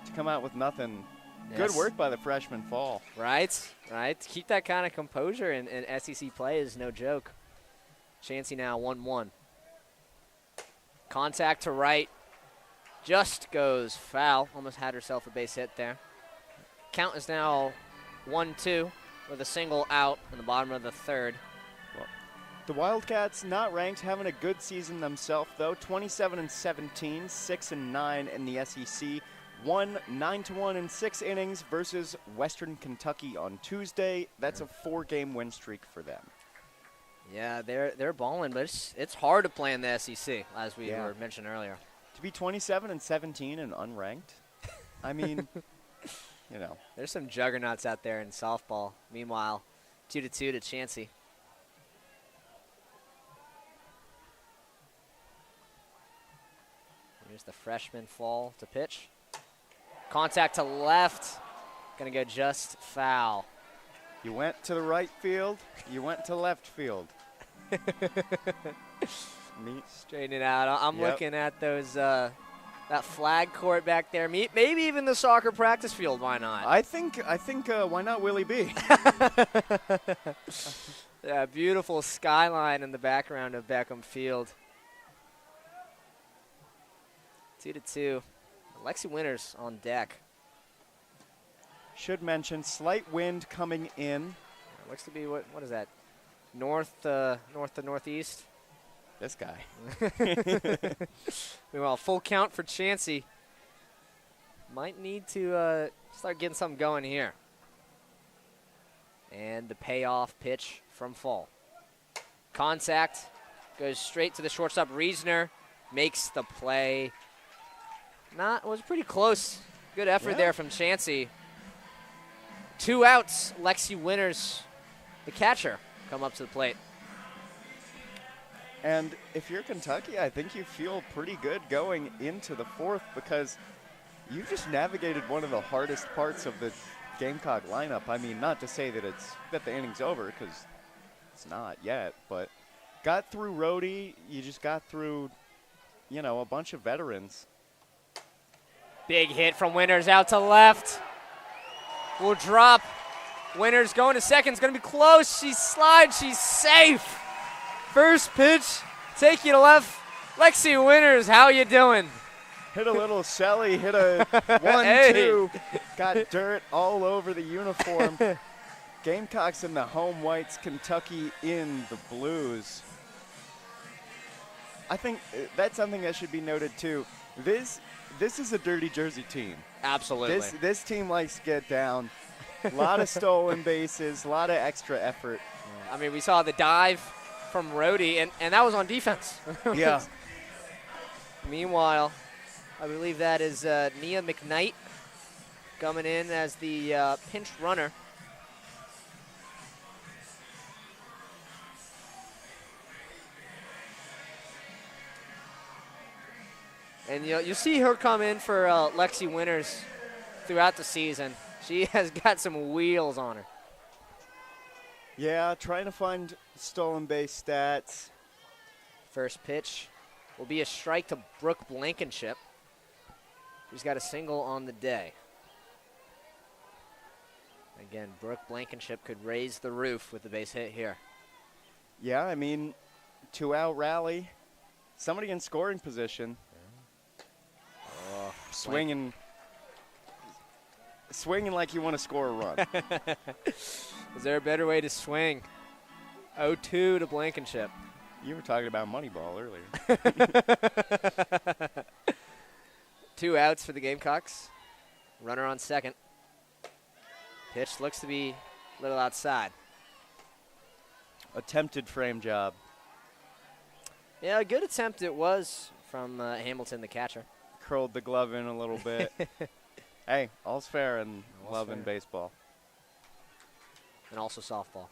To come out with nothing. Yes. Good work by the freshman Fall. Right. To keep that kind of composure in SEC play is no joke. Chansey now 1-1. Contact to right. Just goes foul. Almost had herself a base hit there. Count is now 1-2 with a single out in the bottom of the 3rd. Well, the Wildcats not ranked, having a good season themselves, though. 27-17, 6-9 in the SEC. Won 9-1 in 6 innings versus Western Kentucky on Tuesday. That's a 4-game win streak for them. Yeah, they're balling, but it's hard to play in the SEC, as we were mentioned earlier. To be 27-17 and unranked, I mean, you know. There's some juggernauts out there in softball. Meanwhile, 2-2 to Chansey. Here's the freshman Fall to pitch. Contact to left. Going to go just foul. You went to the right field. You went to left field. Straighten it out. I'm looking at those that flag court back there. Maybe even the soccer practice field. Why not? I think why not Willie B? Yeah, beautiful skyline in the background of Beckham Field. 2-2. Lexi Winters on deck. Should mention slight wind coming in. Looks to be what is that? North to northeast. This guy. Meanwhile, full count for Chansey. Might need to start getting something going here. And the payoff pitch from Fall. Contact goes straight to the shortstop. Reisner makes the play. Was pretty close. Good effort there from Chansey. 2 outs. Lexi Winters, the catcher, come up to the plate. And if you're Kentucky, I think you feel pretty good going into the 4th because you just navigated one of the hardest parts of the Gamecock lineup. I mean, not to say that the inning's over because it's not yet, but got through Rhoades. You just got through, a bunch of veterans. Big hit from Winters out to left. Will drop. Winters going to second. It's going to be close. She slides. She's safe. First pitch. Take you to left. Lexi Winters, how you doing? Hit a little celly. Hit a 1-2. Got dirt all over the uniform. Gamecocks in the home whites, Kentucky in the blues. I think that's something that should be noted too. This is a dirty jersey team. Absolutely. This team likes to get down. A lot of stolen bases, a lot of extra effort. I mean, we saw the dive from Rhoades, and that was on defense. Yeah. Meanwhile, I believe that is Nia McKnight coming in as the pinch runner. And you see her come in for Lexi Winters throughout the season. She has got some wheels on her. Yeah, trying to find stolen base stats. First pitch will be a strike to Brooke Blankenship. She's got a single on the day. Again, Brooke Blankenship could raise the roof with the base hit here. Yeah, I mean, 2-out rally. Somebody in scoring position. Oh, swinging like you want to score a run. Is there a better way to swing? 0-2 to Blankenship. You were talking about Moneyball earlier. 2 outs for the Gamecocks. Runner on second. Pitch looks to be a little outside. Attempted frame job. Yeah, a good attempt it was from Hamilton, the catcher. Curled the glove in a little bit. Hey, all's fair in love and baseball. And also softball.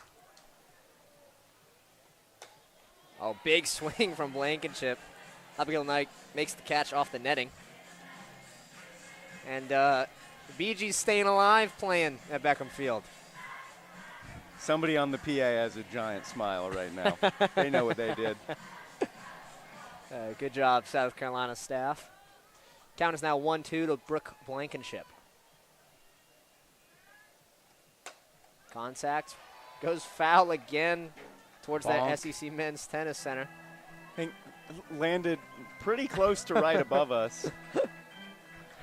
Oh, big swing from Blankenship. Abigail Knight makes the catch off the netting. And BG's staying alive playing at Beckham Field. Somebody on the PA has a giant smile right now. They know what they did. Good job, South Carolina staff. Count is now 1-2 to Brooke Blankenship. Contact goes foul again towards that SEC Men's Tennis Center. I think landed pretty close to right above us.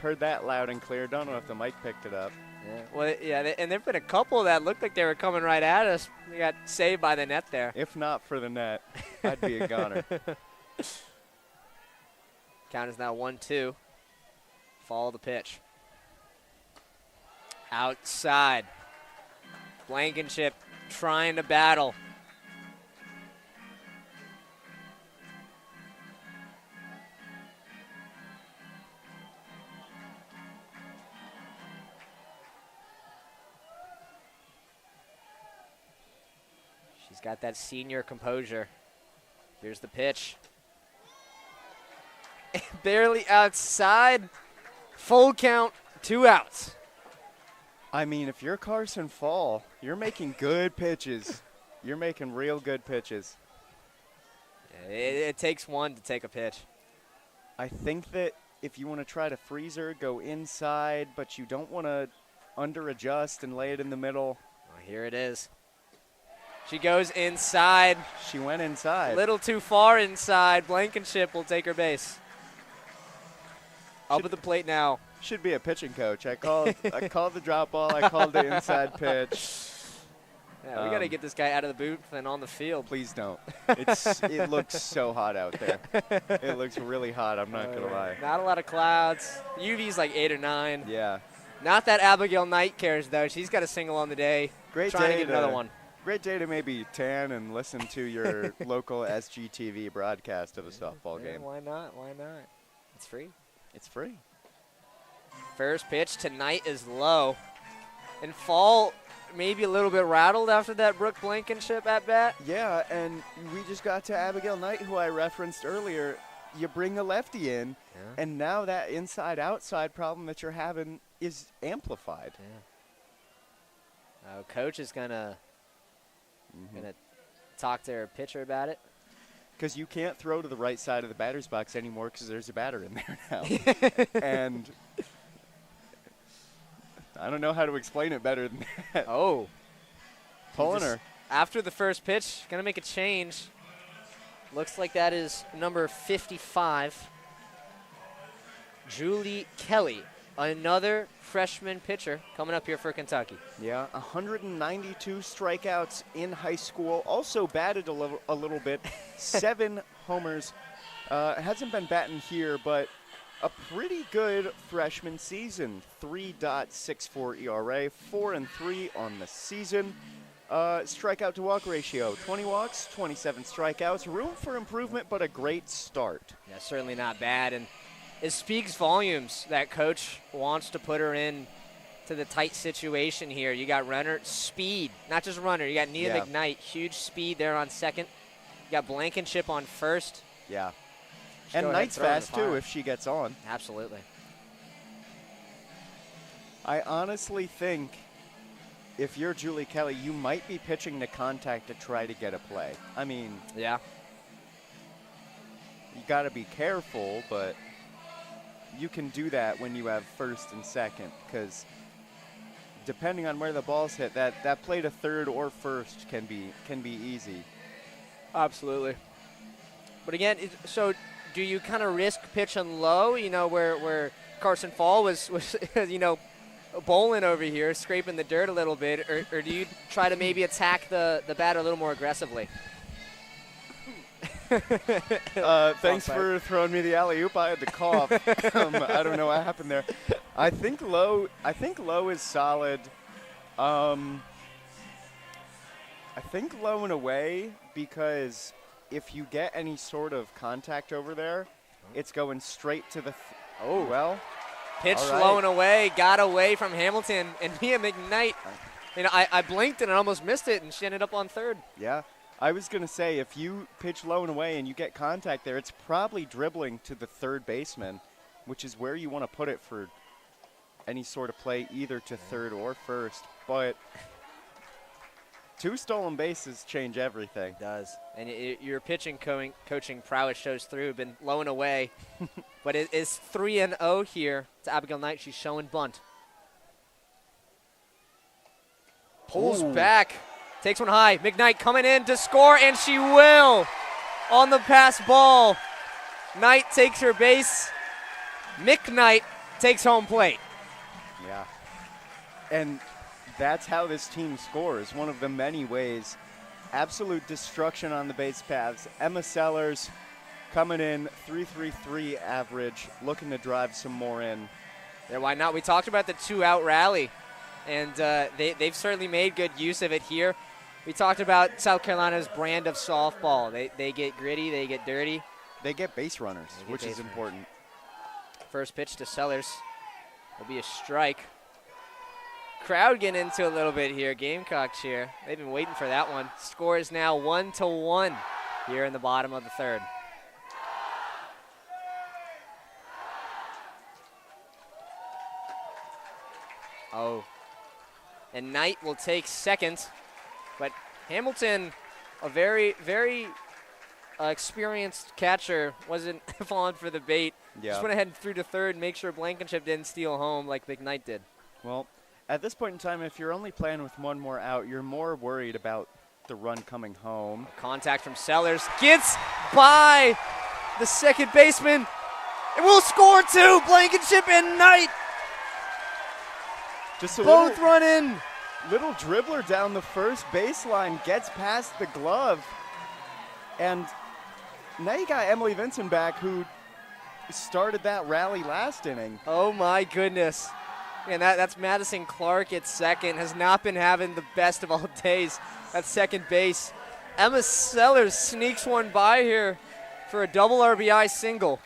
Heard that loud and clear. Don't know if the mic picked it up. Yeah. Well, yeah, and there've been a couple that looked like they were coming right at us. We got saved by the net there. If not for the net, I'd be a goner. Count is now 1-2. Follow the pitch. Outside. Blankenship trying to battle. She's got that senior composure. Here's the pitch. Barely outside. Full count, 2 outs. I mean, if you're Carson Fall, you're making good pitches. You're making real good pitches. It takes one to take a pitch. I think that if you want to try to freeze her, go inside, but you don't want to under-adjust and lay it in the middle. Oh, here it is. She goes inside. She went inside. A little too far inside. Blankenship will take her base. Up at the plate now. Should be a pitching coach. I called the drop ball. I called the inside pitch. Yeah, we got to get this guy out of the booth and on the field. Please don't. It looks so hot out there. It looks really hot. I'm not going to lie. Not a lot of clouds. UV's like 8 or 9. Yeah. Not that Abigail Knight cares, though. She's got a single on the day. Great trying day to get another one. Great day to maybe tan and listen to your local SGTV broadcast of a softball game. Why not? Why not? It's free. It's free. First pitch tonight is low. And Fall maybe a little bit rattled after that Brooke Blankenship at bat. Yeah, and we just got to Abigail Knight, who I referenced earlier. You bring a lefty in, and now that inside-outside problem that you're having is amplified. Yeah. Coach is gonna talk to her pitcher about it. Because you can't throw to the right side of the batter's box anymore because there's a batter in there now. And I don't know how to explain it better than that. Oh. Pulling her. After the first pitch, going to make a change. Looks like that is number 55, Julie Kelly, another freshman pitcher coming up here for Kentucky. Yeah, 192 strikeouts in high school. Also batted a little bit. 7 homers. Hasn't been batting here, but a pretty good freshman season. 3.64 ERA, 4-3 on the season. Strikeout to walk ratio, 20 walks, 27 strikeouts. Room for improvement, but a great start. Yeah, certainly not bad. And it speaks volumes that coach wants to put her in to the tight situation here. You got runner speed, not just runner. You got Nia McKnight, huge speed there on second. You got Blankenship on first. Yeah. And Knight's fast, too, if she gets on. Absolutely. I honestly think if you're Julie Kelly, you might be pitching to contact to try to get a play. I mean, yeah. You got to be careful, but you can do that when you have first and second, because depending on where the ball's hit, that play to third or first can be easy. Absolutely. But again, so do you kind of risk pitching low, where Carson Fall was bowling over here, scraping the dirt a little bit, or do you try to maybe attack the batter a little more aggressively? Thanks for throwing me the alley-oop. I had to cough. I don't know what happened there. I think low is solid. I think low and away, because if you get any sort of contact over there, it's going straight to the pitch right. Low and away, got away from Hamilton, and Nia McKnight, I blinked and I almost missed it, and she ended up on third. Yeah. I was going to say, if you pitch low and away and you get contact there, it's probably dribbling to the third baseman, which is where you want to put it for any sort of play, either to third or first. But 2 stolen bases change everything. It does. And your pitching coaching prowess shows through. Been low and away. But it is 3-0 here to Abigail Knight. She's showing bunt. Pulls back. Takes one high. McKnight coming in to score, and she will on the pass ball. Knight takes her base. McKnight takes home plate. Yeah. And that's how this team scores, one of the many ways. Absolute destruction on the base paths. Emma Sellers coming in, 3.33 average, looking to drive some more in. Yeah, why not? We talked about the 2-out rally, and they've certainly made good use of it here. We talked about South Carolina's brand of softball. They get gritty, they get dirty. They get base runners, which is important. First pitch to Sellers will be a strike. Crowd getting into a little bit here. Gamecock cheer. They've been waiting for that one. Score is now 1-1 here in the bottom of the third. And Knight will take second. But Hamilton, a very, very experienced catcher, wasn't falling for the bait. Yeah. Just went ahead and threw to third and make sure Blankenship didn't steal home like McKnight did. Well, at this point in time, if you're only playing with one more out, you're more worried about the run coming home. Contact from Sellers. Gets by the second baseman. It will score too. Blankenship and Knight. Just a both run in. Little dribbler down the first baseline, gets past the glove. And now you got Emily Vinson back, who started that rally last inning. Oh, my goodness. And that's Madison Clark at second. Has not been having the best of all days at second base. Emma Sellers sneaks one by here for a double RBI single.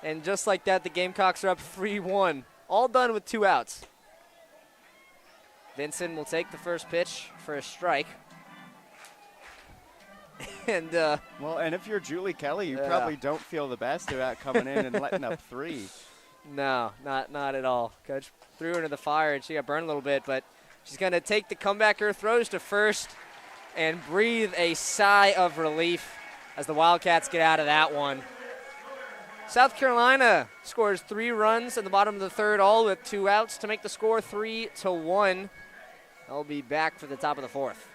And just like that, the Gamecocks are up 3-1. All done with 2 outs. Vinson will take the first pitch for a strike. And and if you're Julie Kelly, you probably don't feel the best about coming in and letting up 3. No, not at all. Coach threw her into the fire, and she got burned a little bit, but she's going to take the comebacker, throws to first, and breathe a sigh of relief as the Wildcats get out of that one. South Carolina scores 3 runs in the bottom of the third, all with 2 outs to make the score 3-1. They'll be back for the top of the fourth.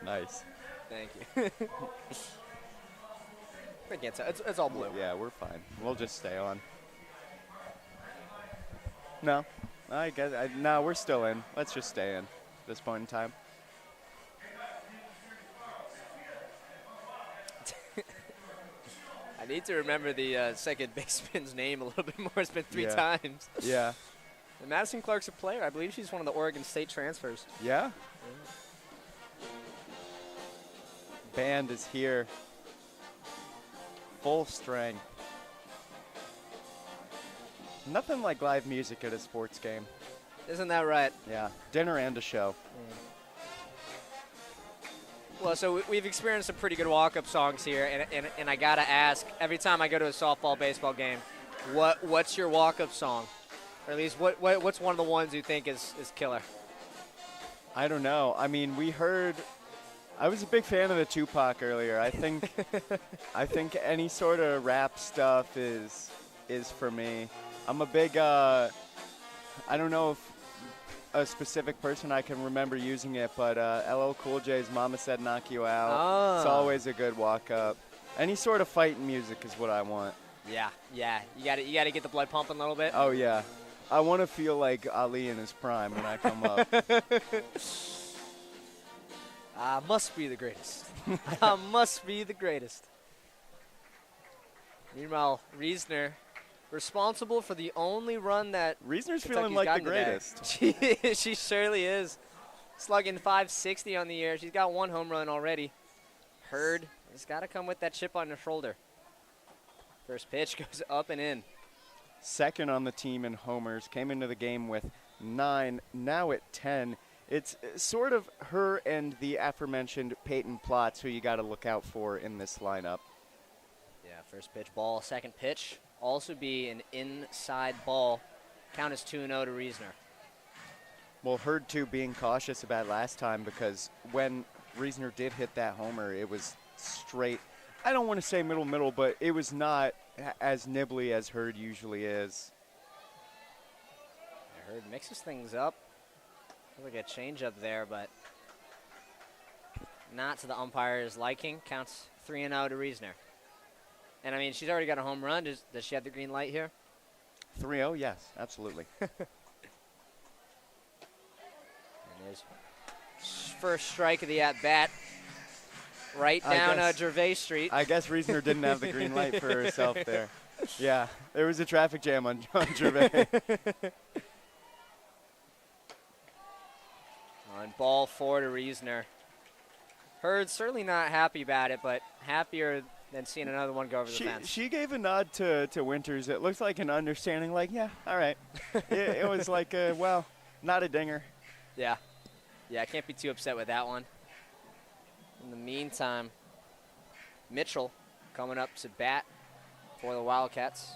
Nice. Thank you. It's all blue. Yeah, we're fine. We'll just stay on. No, I guess no, we're still in. Let's just stay in at this point in time. I need to remember the second baseman's name a little bit more. It's been 3 times. Yeah. And Madison Clark's a player. I believe she's one of the Oregon State transfers. Yeah. Band is here. Full strength. Nothing like live music at a sports game. Isn't that right? Yeah. Dinner and a show. Well, so we've experienced some pretty good walk-up songs here, and I got to ask, every time I go to a softball, baseball game, what's your walk-up song? Or at least what's one of the ones you think is killer? I don't know. I mean, I was a big fan of the Tupac earlier. I think any sort of rap stuff is for me. I'm a big I don't know if a specific person I can remember using it, but LL Cool J's "Mama Said Knock You Out." Oh. It's always a good walk up. Any sort of fighting music is what I want. Yeah. You got to get the blood pumping a little bit. Oh yeah, I want to feel like Ali in his prime when I come up. Must be the greatest. Must be the greatest. Meanwhile, Reisner, responsible for the only run that Reisner's Kentucky's feeling like the gotten today. greatest. She surely is. Slugging .560 on the year. She's got 1 home run already. Hurd has got to come with that chip on her shoulder. First pitch goes up and in. Second on the team in homers. Came into the game with 9, now at 10. It's sort of her and the aforementioned Peyton Plotz who you got to look out for in this lineup. Yeah, first pitch ball. Second pitch also be an inside ball. Count is 2-0 to Reisner. Well, Hurd, too, being cautious about last time because when Reisner did hit that homer, it was straight. I don't want to say middle, but it was not as nibbly as Hurd usually is. Hurd mixes things up. Looks like a changeup there, but not to the umpire's liking. Counts 3-0 to Reisner. And, I mean, she's already got a home run. Does she have the green light here? 3-0, yes, absolutely. And there's first strike of the at-bat. Right down Gervais Street. I guess Reisner didn't have the green light for herself there. Yeah, there was a traffic jam on Gervais. On ball 4 to Reisner. Hurd's certainly not happy about it, but happier than seeing another one go over the fence. She gave a nod to Winters. It looks like an understanding, like, yeah, all right. it was like, well, not a dinger. Yeah. Yeah, I can't be too upset with that one. In the meantime, Mitchell coming up to bat for the Wildcats.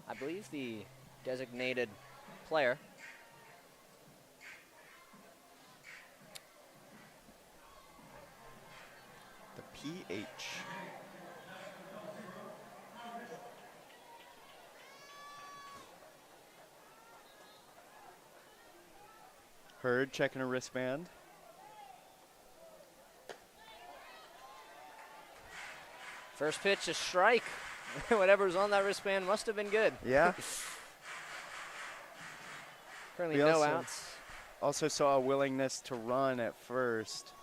I believe the designated player. PH. Hurd checking a wristband. First pitch, a strike. Whatever's on that wristband must have been good. Yeah. Currently no outs. Also saw a willingness to run at first.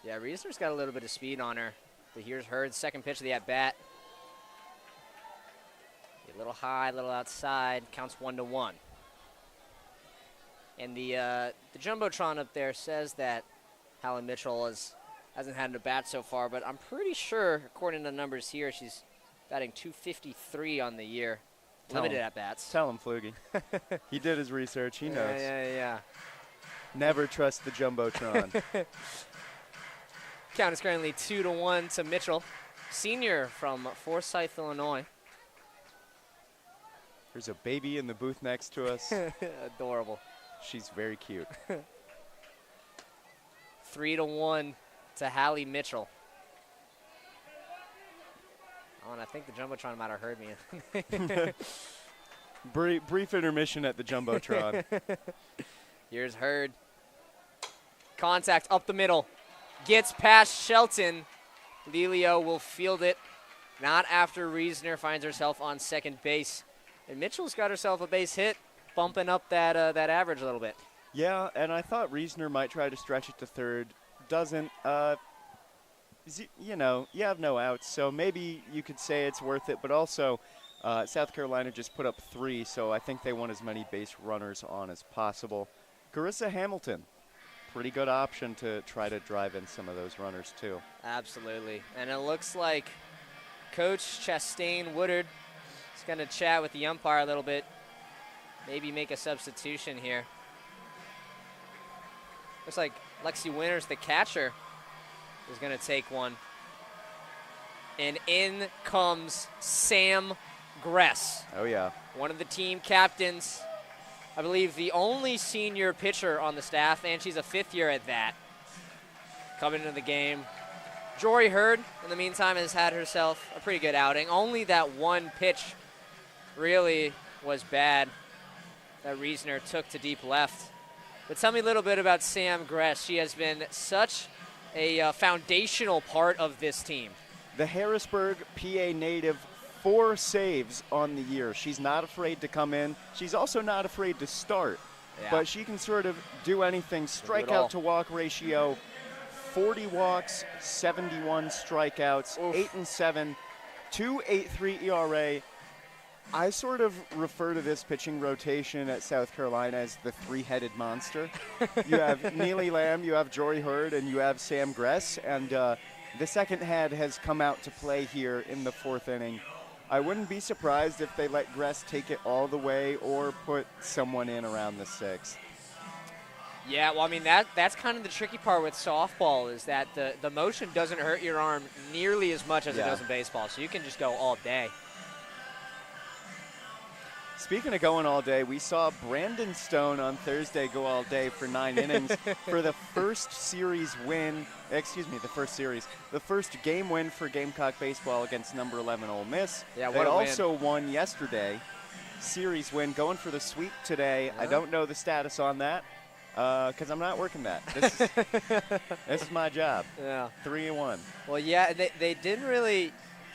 Yeah, Reisner's got a little bit of speed on her. But here's Hurd's second pitch of the at-bat. A little high, a little outside. Counts 1-1. And the Jumbotron up there says that Hallie Mitchell hasn't had an at-bat so far, but I'm pretty sure, according to the numbers here, she's batting .253 on the year. Limited at-bats. Tell him, Pflugi. He did his research. He knows. Yeah. Never trust the Jumbotron. Count is currently 2-1 to Mitchell, senior from Forsyth, Illinois. There's a baby in the booth next to us. Adorable. She's very cute. 3-1 to Hallie Mitchell. Oh, and I think the Jumbotron might have heard me. Brief intermission at the Jumbotron. Here's Hurd. Contact up the middle. Gets past Shelton. Lelio will field it. Not after Reisner finds herself on second base. And Mitchell's got herself a base hit, bumping up that average a little bit. Yeah, and I thought Reisner might try to stretch it to third. Doesn't. You know, you have no outs, so maybe you could say it's worth it. But also, South Carolina just put up 3, so I think they want as many base runners on as possible. Carissa Hamilton, pretty good option to try to drive in some of those runners too. Absolutely. And it looks like Coach Chastain Woodard is going to chat with the umpire a little bit, maybe make a substitution here. Looks like Lexi Winters, the catcher, is going to take one. And in comes Sam Gress. Oh, yeah. One of the team captains. I believe the only senior pitcher on the staff, and she's a 5th year at that. Coming into the game. Jory Hurd, in the meantime, has had herself a pretty good outing. Only that one pitch really was bad that Reisner took to deep left. But tell me a little bit about Sam Gress. She has been such a foundational part of this team. The Harrisburg, PA native, 4 saves on the year. She's not afraid to come in. She's also not afraid to start. Yeah. But she can sort of do anything. Strikeout to walk ratio, 40 walks, 71 strikeouts, Oof. 8 and 7, 2.83 ERA. I sort of refer to this pitching rotation at South Carolina as the 3-headed monster. You have Neely Lamb, you have Jory Hurd, and you have Sam Gress. And the second head has come out to play here in the 4th inning. I wouldn't be surprised if they let Gress take it all the way or put someone in around the 6th. Yeah, well, I mean, that's kind of the tricky part with softball is that the motion doesn't hurt your arm nearly as much as it does in baseball, so you can just go all day. Speaking of going all day, we saw Brandon Stone on Thursday go all day for 9 innings for the first game win for Gamecock baseball against number 11 Ole Miss. Yeah, they also won yesterday, series win, going for the sweep today. I don't know the status on that because I'm not working that. This is my job. Yeah, 3-1. Well, yeah, they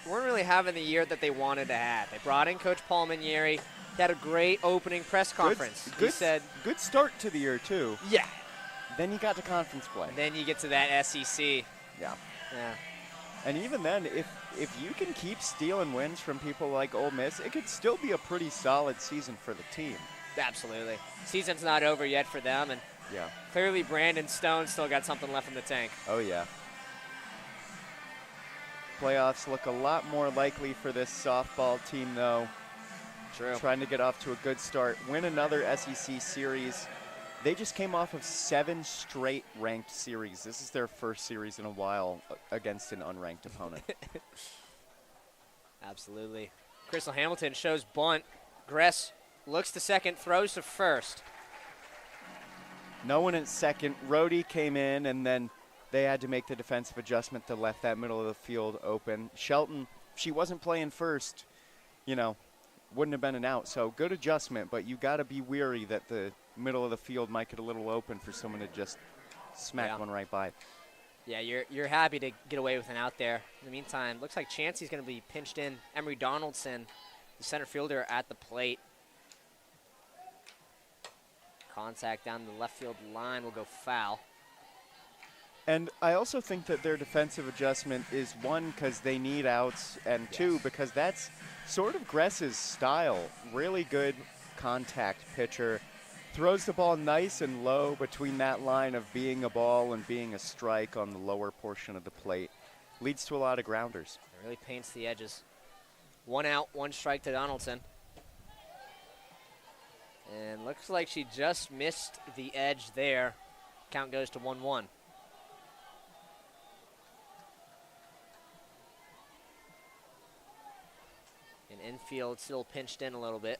weren't really having the year that they wanted to have. They brought in Coach Paul Manieri. He had a great opening press conference. He said, good start to the year, too. Yeah. Then you got to conference play. And then you get to that SEC. Yeah. Yeah. And even then, if you can keep stealing wins from people like Ole Miss, it could still be a pretty solid season for the team. Absolutely. Season's not over yet for them, and clearly Brandon Stone still got something left in the tank. Oh, yeah. Playoffs look a lot more likely for this softball team, though. True. Trying to get off to a good start. Win another SEC series. They just came off of 7 straight ranked series. This is their first series in a while against an unranked opponent. Absolutely. Crystal Hamilton shows bunt. Gress looks to second, throws to first. No one at second. Rhoades came in, and then they had to make the defensive adjustment to left that middle of the field open. Shelton, she wasn't playing first, wouldn't have been an out. So good adjustment, but you got to be weary that the middle of the field might get a little open for someone to just smack one right by. Yeah, you're happy to get away with an out there. In the meantime, looks like Chancey's going to be pinched in. Emery Donaldson, the center fielder, at the plate. Contact down the left field line will go foul. And I also think that their defensive adjustment is, 1, because they need outs, and 2, because that's sort of Gress's style. Really good contact pitcher. Throws the ball nice and low between that line of being a ball and being a strike on the lower portion of the plate. Leads to a lot of grounders. It really paints the edges. 1 out, 1 strike to Donaldson. And looks like she just missed the edge there. Count goes to 1-1. Infield still pinched in a little bit.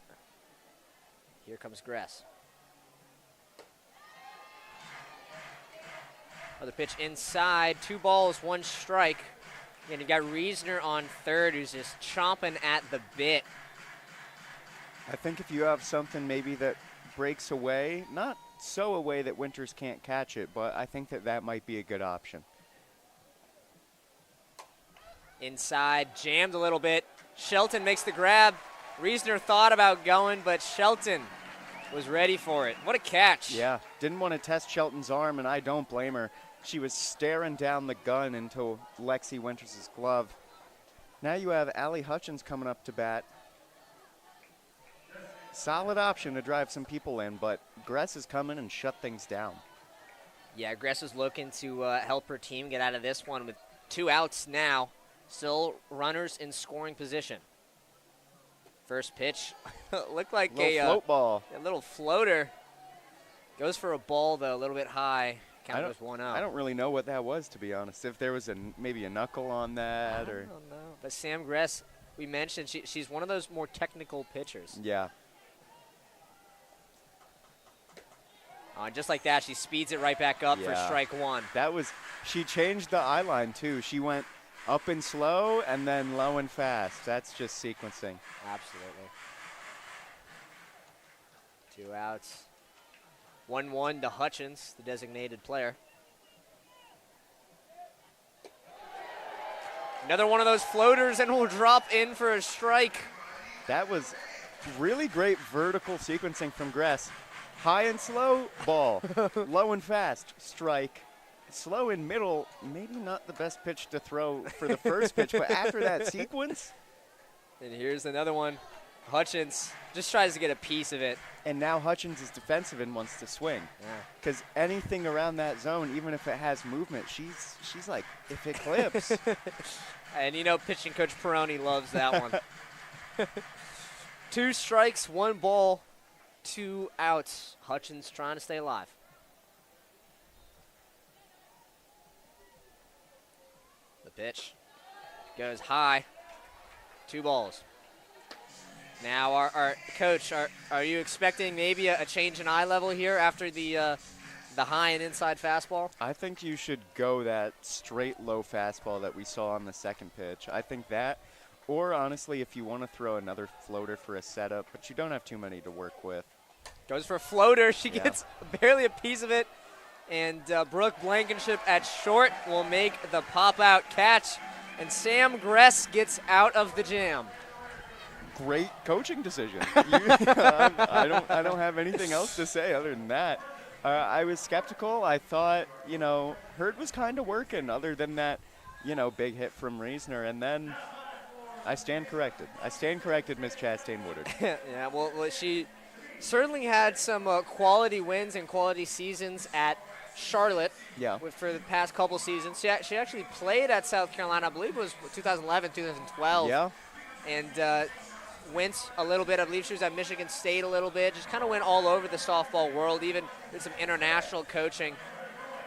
Here comes Gress. Another pitch inside. 2 balls, 1 strike. And you got Reisner on third, who's just chomping at the bit. I think if you have something maybe that breaks away, not so away that Winters can't catch it, but I think that might be a good option. Inside, jammed a little bit. Shelton makes the grab. Reisner thought about going, but Shelton was ready for it. What a catch. Yeah, didn't want to test Shelton's arm, and I don't blame her. She was staring down the gun into Lexi Winters' glove. Now you have Allie Hutchins coming up to bat. Solid option to drive some people in, but Gress is coming and shut things down. Yeah, Gress is looking to help her team get out of this one with 2 outs now. Still runners in scoring position. First pitch looked like a float ball. A little floater. Goes for a ball, though, a little bit high. Count was 1-0. I don't really know what that was, to be honest. If there was maybe a knuckle on that. I don't know. But Sam Gress, we mentioned, she's one of those more technical pitchers. Yeah. And just like that, she speeds it right back up for strike 1. She changed the eye line, too. She went up and slow and then low and fast. That's just sequencing. Absolutely. 2 outs. 1-1 to Hutchins, the designated player. Another one of those floaters, and will drop in for a strike. That was really great vertical sequencing from Gress. High and slow, ball. Low and fast, strike. Slow and middle, maybe not the best pitch to throw for the first pitch, but after that sequence. And here's another one. Hutchins just tries to get a piece of it. And now Hutchins is defensive and wants to swing. Because anything around that zone, even if it has movement, she's like, if it clips. And you know pitching coach Perrone loves that one. 2 strikes, 1 ball, 2 outs. Hutchins trying to stay alive. The pitch goes high. 2 balls. Now, our coach, are you expecting maybe a change in eye level here after the high and inside fastball? I think you should go that straight low fastball that we saw on the second pitch. I think that, or honestly, if you want to throw another floater for a setup, but you don't have too many to work with. Goes for a floater. She gets barely a piece of it. And Brooke Blankenship at short will make the pop-out catch. And Sam Gress gets out of the jam. Great coaching decision. I don't have anything else to say other than that. I was skeptical. I thought, Hurd was kind of working other than that, big hit from Reisner. And then I stand corrected. Miss Chastain Woodard. Yeah, well, she certainly had some quality wins and quality seasons at Charlotte for the past couple seasons. She actually played at South Carolina, I believe it was 2011, 2012. Yeah. And went a little bit. I believe she was at Michigan State a little bit. Just kind of went all over the softball world, even did some international coaching.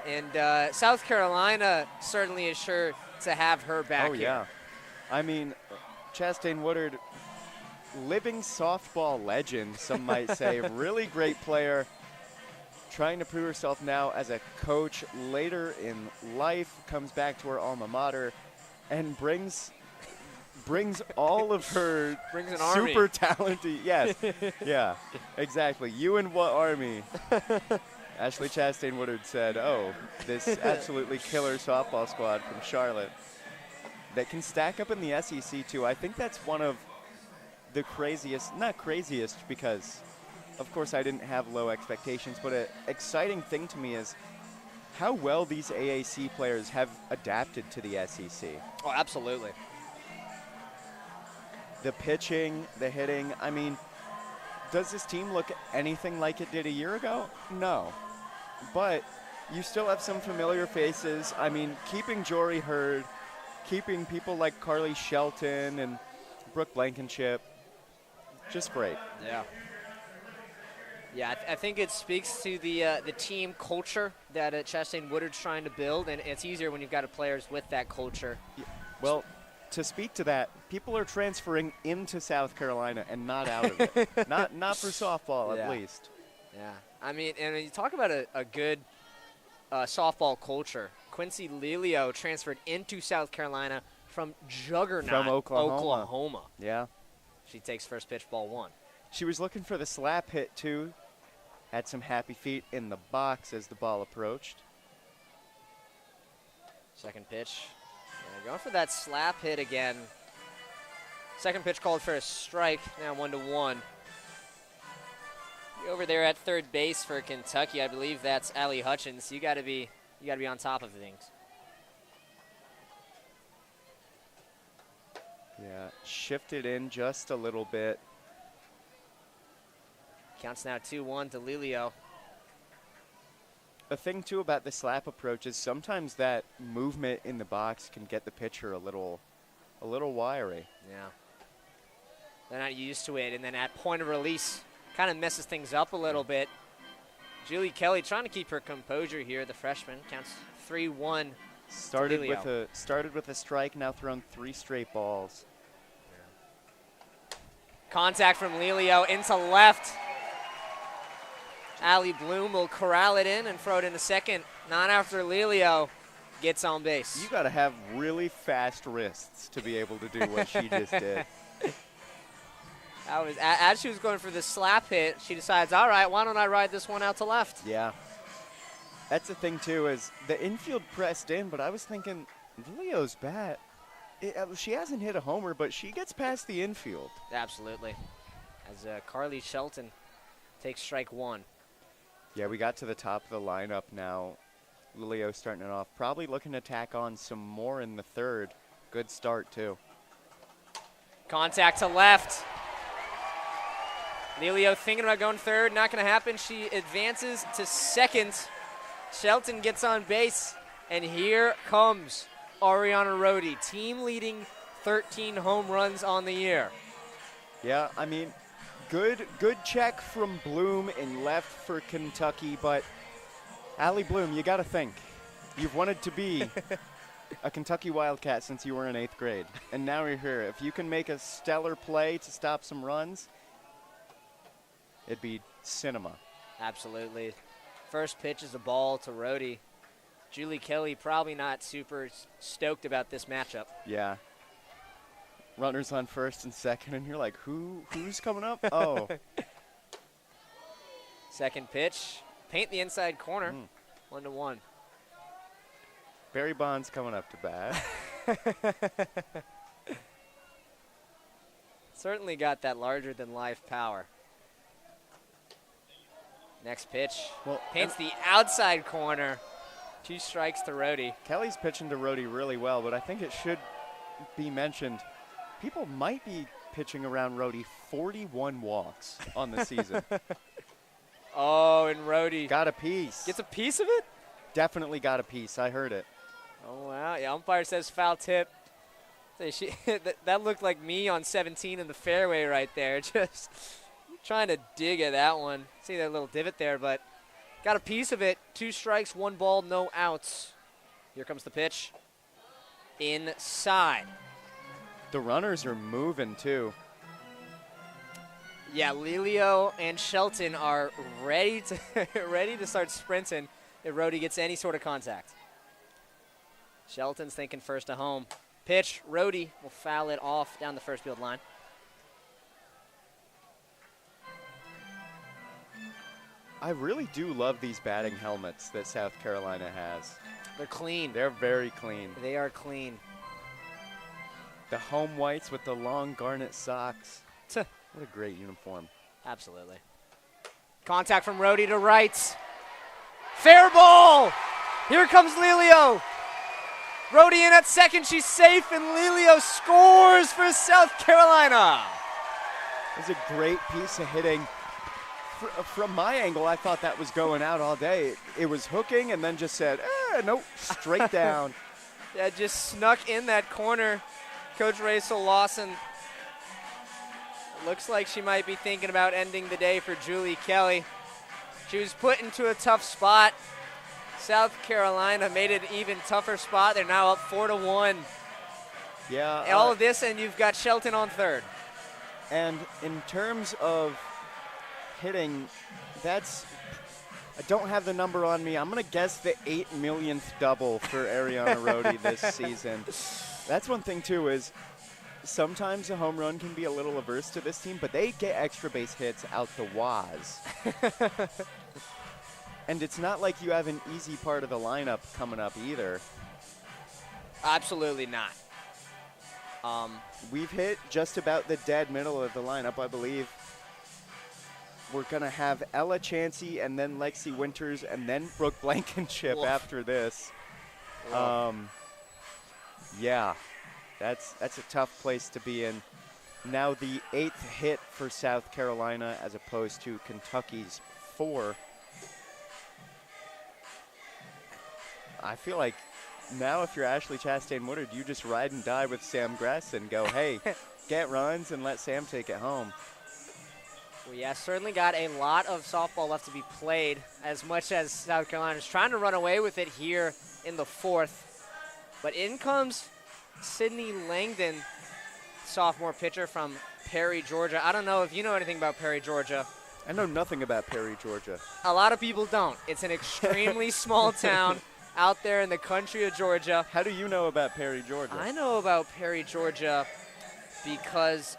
And South Carolina certainly is sure to have her back here. Yeah. I mean, Chastain Woodard, living softball legend, some might say. Really great player. Trying to prove herself now as a coach later in life, comes back to her alma mater and brings all of her super talented. Yes. Yeah, exactly. You and what army? Ashley Chastain Woodard said, this absolutely killer softball squad from Charlotte that can stack up in the SEC too. I think that's one of the craziest, not craziest because of course I didn't have low expectations, but an exciting thing to me is how well these AAC players have adapted to the SEC. Oh, absolutely. The pitching, the hitting, I mean, does this team look anything like it did a year ago? No. But you still have some familiar faces. I mean, keeping Jory Hurd, keeping people like Carly Shelton and Brooke Blankenship, just great. Yeah. Yeah, I think it speaks to the team culture that Chastain Woodard's trying to build, and it's easier when you've got players with that culture. Yeah. Well, to speak to that, people are transferring into South Carolina and not out of it. not for softball, at least. Yeah. I mean, and you talk about a good softball culture. Quincy Lelio transferred into South Carolina from Juggernaut, from Oklahoma. Yeah. She takes first pitch, ball 1. She was looking for the slap hit, too. Had some happy feet in the box as the ball approached. Second pitch. Yeah, going for that slap hit again. Second pitch called for a strike. Now 1-1. Over there at third base for Kentucky, I believe that's Allie Hutchins. You got to be on top of things. Yeah, shifted in just a little bit. Counts now 2-1 to Lilio. The thing too about the slap approach is sometimes that movement in the box can get the pitcher a little wiry. Yeah. They're not used to it, and then at point of release, kind of messes things up a little bit. Julie Kelly trying to keep her composure here. The freshman counts 3-1. Started with a strike, now thrown 3 straight balls. Contact from Lilio into left. Allie Bloom will corral it in and throw it in the second. Not after Lilio gets on base. You got to have really fast wrists to be able to do what she just did. As she was going for the slap hit, she decides, all right, why don't I ride this one out to left? Yeah. That's the thing, too, is the infield pressed in, but I was thinking, Lilio's bat, she hasn't hit a homer, but she gets past the infield. Absolutely. As Carly Shelton takes strike 1. Yeah, we got to the top of the lineup now. Lilio starting it off. Probably looking to tack on some more in the third. Good start, too. Contact to left. Lilio thinking about going third. Not going to happen. She advances to second. Shelton gets on base. And here comes Ariana Rhoades, team leading 13 home runs on the year. Yeah, I mean, good check from Bloom in left for Kentucky, but Allie Bloom, you got to think. You've wanted to be a Kentucky Wildcat since you were in 8th grade, and now you're here. If you can make a stellar play to stop some runs, it'd be cinema. Absolutely. First pitch is a ball to Rhoades. Julie Kelly probably not super stoked about this matchup. Yeah. Runners on first and second, and you're like, who's coming up? Oh. Second pitch. Paint the inside corner. 1-1. Barry Bonds coming up to bat. Certainly got that larger-than-life power. Next pitch. Well, paints the outside corner. 2 strikes to Rhoades. Kelly's pitching to Rhoades really well, but I think it should be mentioned, people might be pitching around Rhoades 41 walks on the season. Oh, and Rhoades got a piece. Gets a piece of it? Definitely got a piece. I heard it. Oh, wow. Yeah, umpire says foul tip. That looked like me on 17 in the fairway right there. Just trying to dig at that one. See that little divot there, but got a piece of it. 2 strikes, 1 ball, no outs. Here comes the pitch. Inside. The runners are moving, too. Yeah, Lilio and Shelton are ready to start sprinting if Rhoades gets any sort of contact. Shelton's thinking first to home. Pitch, Rhoades will foul it off down the first field line. I really do love these batting helmets that South Carolina has. They're clean. They're very clean. They are clean. The home whites with the long garnet socks. What a great uniform. Absolutely. Contact from Rhoades to right. Fair ball! Here comes Lilio. Rhoades in at second. She's safe, and Lilio scores for South Carolina. It was a great piece of hitting. From my angle, I thought that was going out all day. It was hooking and then just said, nope, straight down. Yeah, just snuck in that corner. Coach Rachel Lawson looks like she might be thinking about ending the day for Julie Kelly. She was put into a tough spot. South Carolina made it an even tougher spot. They're now up 4-1. Yeah. All of this, and you've got Shelton on third. And in terms of hitting, I don't have the number on me. I'm going to guess the 8 millionth double for Ariana Rhoades this season. That's one thing, too, is sometimes a home run can be a little averse to this team, but they get extra base hits out the waz. And it's not like you have an easy part of the lineup coming up either. Absolutely not. We've hit just about the dead middle of the lineup, I believe. We're going to have Ella Chansey and then Lexi Winters and then Brooke Blankenship after this. Yeah, that's a tough place to be in. Now the 8th hit for South Carolina as opposed to Kentucky's 4. I feel like now if you're Ashley Chastain Woodard, you just ride and die with Sam Gress and go, hey, get runs and let Sam take it home. Well, yeah, certainly got a lot of softball left to be played, as much as South Carolina's trying to run away with it here in the 4th. But in comes Sydney Langdon, sophomore pitcher from Perry, Georgia. I don't know if you know anything about Perry, Georgia. I know nothing about Perry, Georgia. A lot of people don't. It's an extremely small town out there in the country of Georgia. How do you know about Perry, Georgia? I know about Perry, Georgia because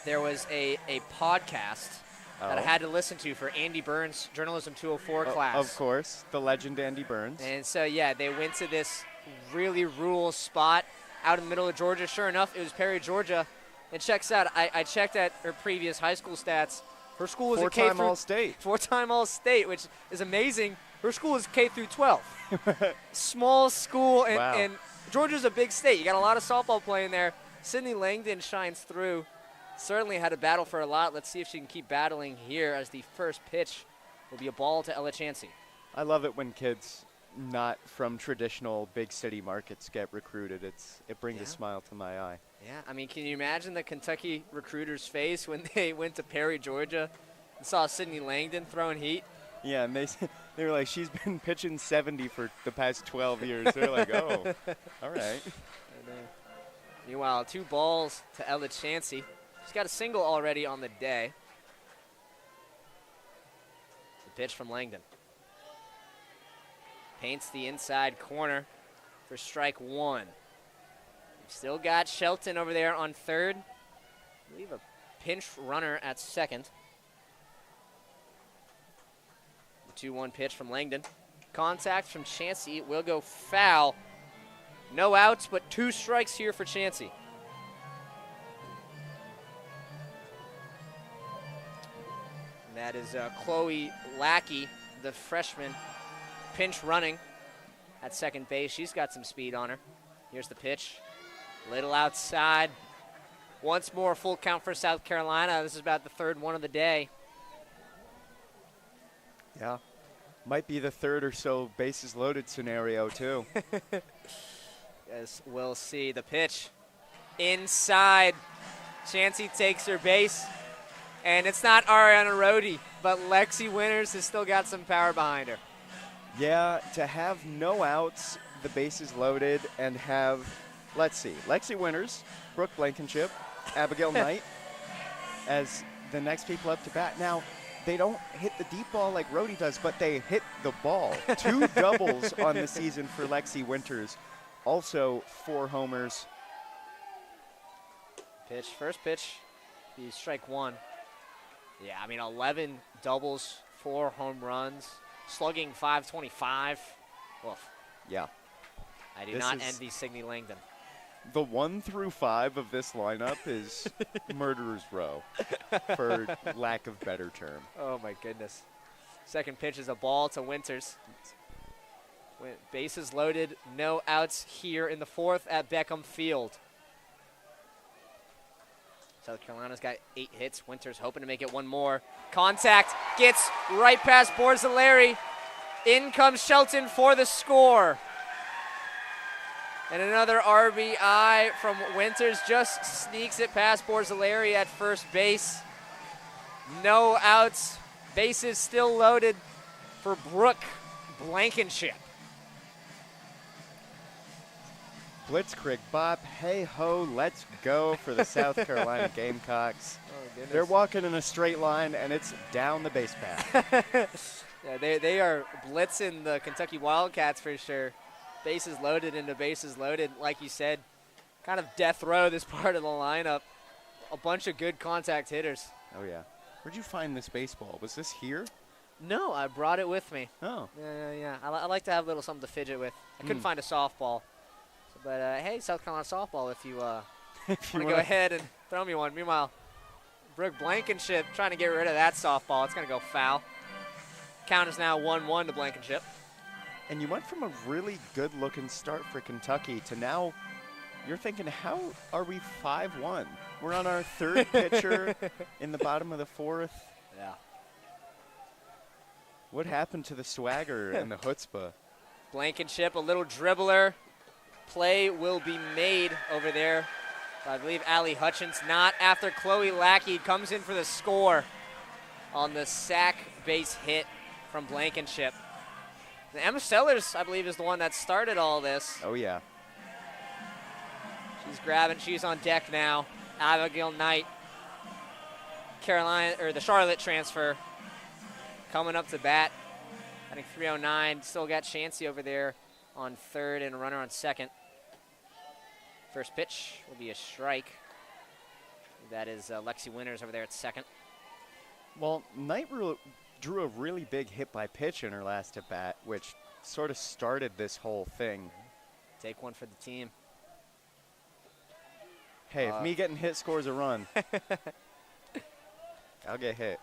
there was a podcast that I had to listen to for Andy Burns' Journalism 204 class. Of course, the legend Andy Burns. And so, yeah, they went to this really rural spot out in the middle of Georgia. Sure enough, it was Perry, Georgia. And checks out, I checked at her previous high school stats. Her school was a K four-time All-State. Four-time All-State, which is amazing. Her school is K through 12. Small school, and Georgia's a big state. You got a lot of softball playing there. Sydney Langdon shines through. Certainly had to battle for a lot. Let's see if she can keep battling here as the first pitch will be a ball to Ella Chansey. I love it when kids not from traditional big city markets get recruited. It brings a smile to my eye. Yeah, I mean, can you imagine the Kentucky recruiter's face when they went to Perry, Georgia and saw Sydney Langdon throwing heat? Yeah, and they were like, she's been pitching 70 for the past 12 years. They're like, oh, all right. Meanwhile, 2 balls to Ella Chansey. She's got a single already on the day. The pitch from Langdon. Paints the inside corner for strike 1. We've still got Shelton over there on third. I believe a pinch runner at second. The 2-1 pitch from Langdon. Contact from Chansey will go foul. No outs, but 2 strikes here for Chansey. And that is Chloe Lackey, the freshman, pinch running at second base. She's got some speed on her. Here's the pitch. Little outside. Once more, full count for South Carolina. This is about the 3rd one of the day. Yeah. Might be the 3rd or so bases loaded scenario, too. Yes, we'll see. The pitch inside. Chansey takes her base. And it's not Ariana Rhoades, but Lexi Winters has still got some power behind her. Yeah, to have no outs, the bases loaded, and have, let's see, Lexi Winters, Brooke Blankenship, Abigail Knight as the next people up to bat. Now, they don't hit the deep ball like Rhoades does, but they hit the ball. 2 doubles on the season for Lexi Winters. Also 4 homers. Pitch, first pitch, the strike 1. Yeah, I mean, 11 doubles, 4 home runs, slugging .525. Oof. Yeah. I do not envy Sydney Langdon. The 1 through 5 of this lineup is murderer's row, for lack of better term. Oh, my goodness. Second pitch is a ball to Winters. Bases loaded, no outs here in the 4th at Beckham Field. South Carolina's got 8 hits. Winters hoping to make it 1 more. Contact, gets right past Borzilleri. In comes Shelton for the score. And another RBI from Winters, just sneaks it past Borzilleri at first base. No outs, bases still loaded for Brooke Blankenship. Blitzkrieg Bop, hey ho, let's go for the South Carolina Gamecocks. Oh, they're walking in a straight line, and it's down the base path. Yeah, they are blitzing the Kentucky Wildcats for sure. Bases loaded into bases loaded, like you said. Kind of death row, this part of the lineup. A bunch of good contact hitters. Oh, yeah. Where'd you find this baseball? Was this here? No, I brought it with me. Oh. Yeah. I like to have a little something to fidget with. I couldn't find a softball. So, but, hey, South Carolina softball, if you want to go ahead and throw me one. Meanwhile, Brooke Blankenship trying to get rid of that softball. It's going to go foul. Count is now 1-1 to Blankenship. And you went from a really good-looking start for Kentucky to now you're thinking, how are we 5-1? We're on our third pitcher in the bottom of the fourth. Yeah. What happened to the swagger and the chutzpah? Blankenship, a little dribbler. Play will be made over there. I believe Allie Hutchins, not after Chloe Lackey comes in for the score on the sack base hit from Blankenship. And Emma Sellers, I believe, is the one that started all this. Oh, yeah. She's grabbing. She's on deck now. Abigail Knight, the Charlotte transfer, coming up to bat. I think 309. Still got Chansey over there on third and a runner on second. First pitch will be a strike. That is Lexi Winters over there at second. Well, Knight drew a really big hit by pitch in her last at bat, which sort of started this whole thing. Take one for the team. Hey, if me getting hit scores a run, I'll get hit.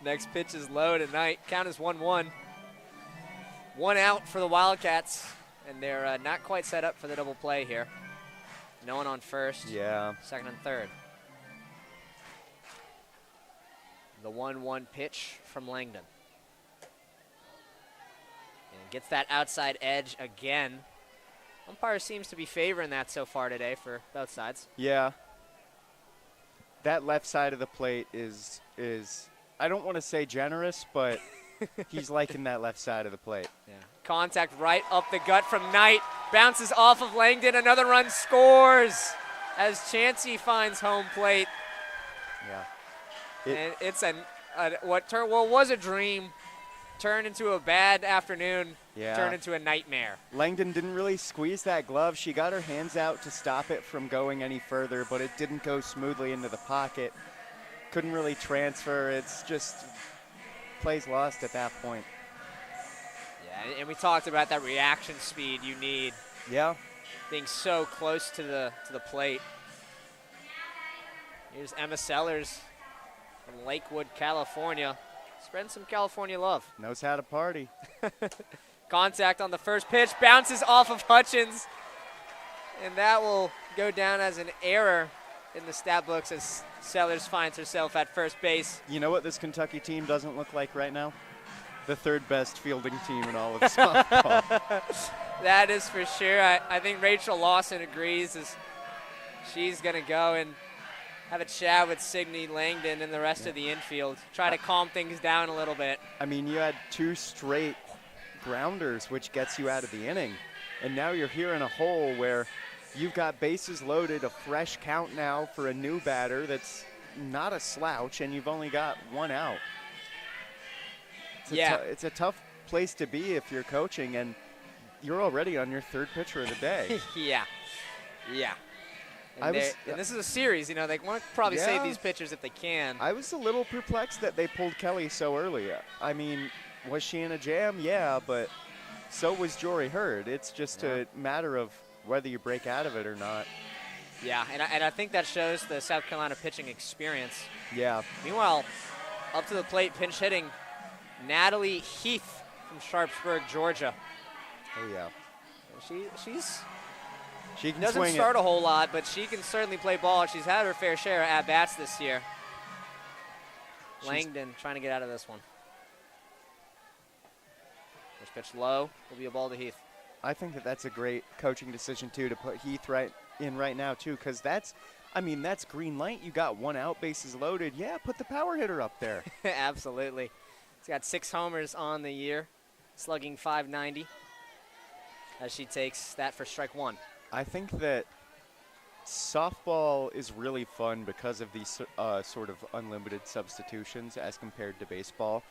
Next pitch is low tonight. Count is 1-1. One out for the Wildcats, and they're not quite set up for the double play here. No one on first. Yeah. Second and third. The 1-1 pitch from Langdon. And gets that outside edge again. Umpire seems to be favoring that so far today for both sides. Yeah. That left side of the plate is I don't want to say generous, but he's liking that left side of the plate. Yeah. Contact right up the gut from Knight. Bounces off of Langdon. Another run scores as Chansey finds home plate. Yeah. And it's what was a dream turned into a bad afternoon, turned into a nightmare. Langdon didn't really squeeze that glove. She got her hands out to stop it from going any further, but it didn't go smoothly into the pocket. Couldn't really transfer. It's just plays lost at that point. Yeah, and we talked about that reaction speed you need. Yeah. Being so close to the plate. Here's Emma Sellers from Lakewood, California. Spreading some California love. Knows how to party. Contact on the first pitch. Bounces off of Hutchins. And that will go down as an error in the stat books as Sellers finds herself at first base. You know what this Kentucky team doesn't look like right now? The third best fielding team in all of softball. That is for sure. I think Rachel Lawson agrees as she's going to go and have a chat with Signe Langdon and the rest of the infield. Try to calm things down a little bit. I mean, you had 2 straight grounders, which gets you out of the inning. And now you're here in a hole where you've got bases loaded, a fresh count now for a new batter that's not a slouch, and you've only got 1 out. It's a tough place to be if you're coaching, and you're already on your 3rd pitcher of the day. Yeah. And this is a series, they want to probably save these pitchers if they can. I was a little perplexed that they pulled Kelly so early. I mean, was she in a jam? Yeah, but so was Jory Hurd. It's just a matter of whether you break out of it or not. Yeah, and I think that shows the South Carolina pitching experience. Yeah. Meanwhile, up to the plate, pinch hitting, Natalie Heath from Sharpsburg, Georgia. Oh, yeah. She doesn't start a whole lot, but she can certainly play ball. She's had her fair share of at-bats this year. Langdon trying to get out of this one. First pitch low will be a ball to Heath. I think that's a great coaching decision, too, to put Heath right now, too, because that's green light. You got 1 out, bases loaded. Yeah, put the power hitter up there. Absolutely. He's got 6 homers on the year, slugging .590 as she takes that for strike 1. I think that softball is really fun because of these sort of unlimited substitutions as compared to baseball.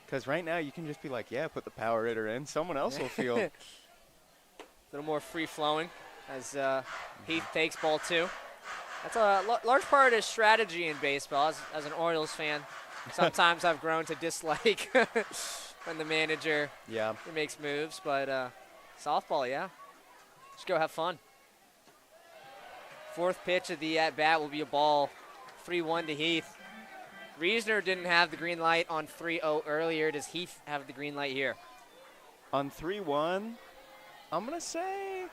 Because right now you can just be like, yeah, put the power hitter in. Someone else will field. A little more free-flowing as Heath takes ball 2. That's a large part of his strategy in baseball. As an Orioles fan, Sometimes I've grown to dislike when the manager makes moves, but softball, yeah. Just go have fun. Fourth pitch of the at-bat will be a ball, 3-1 to Heath. Reisner didn't have the green light on 3-0 earlier. Does Heath have the green light here? On 3-1, I'm going to say...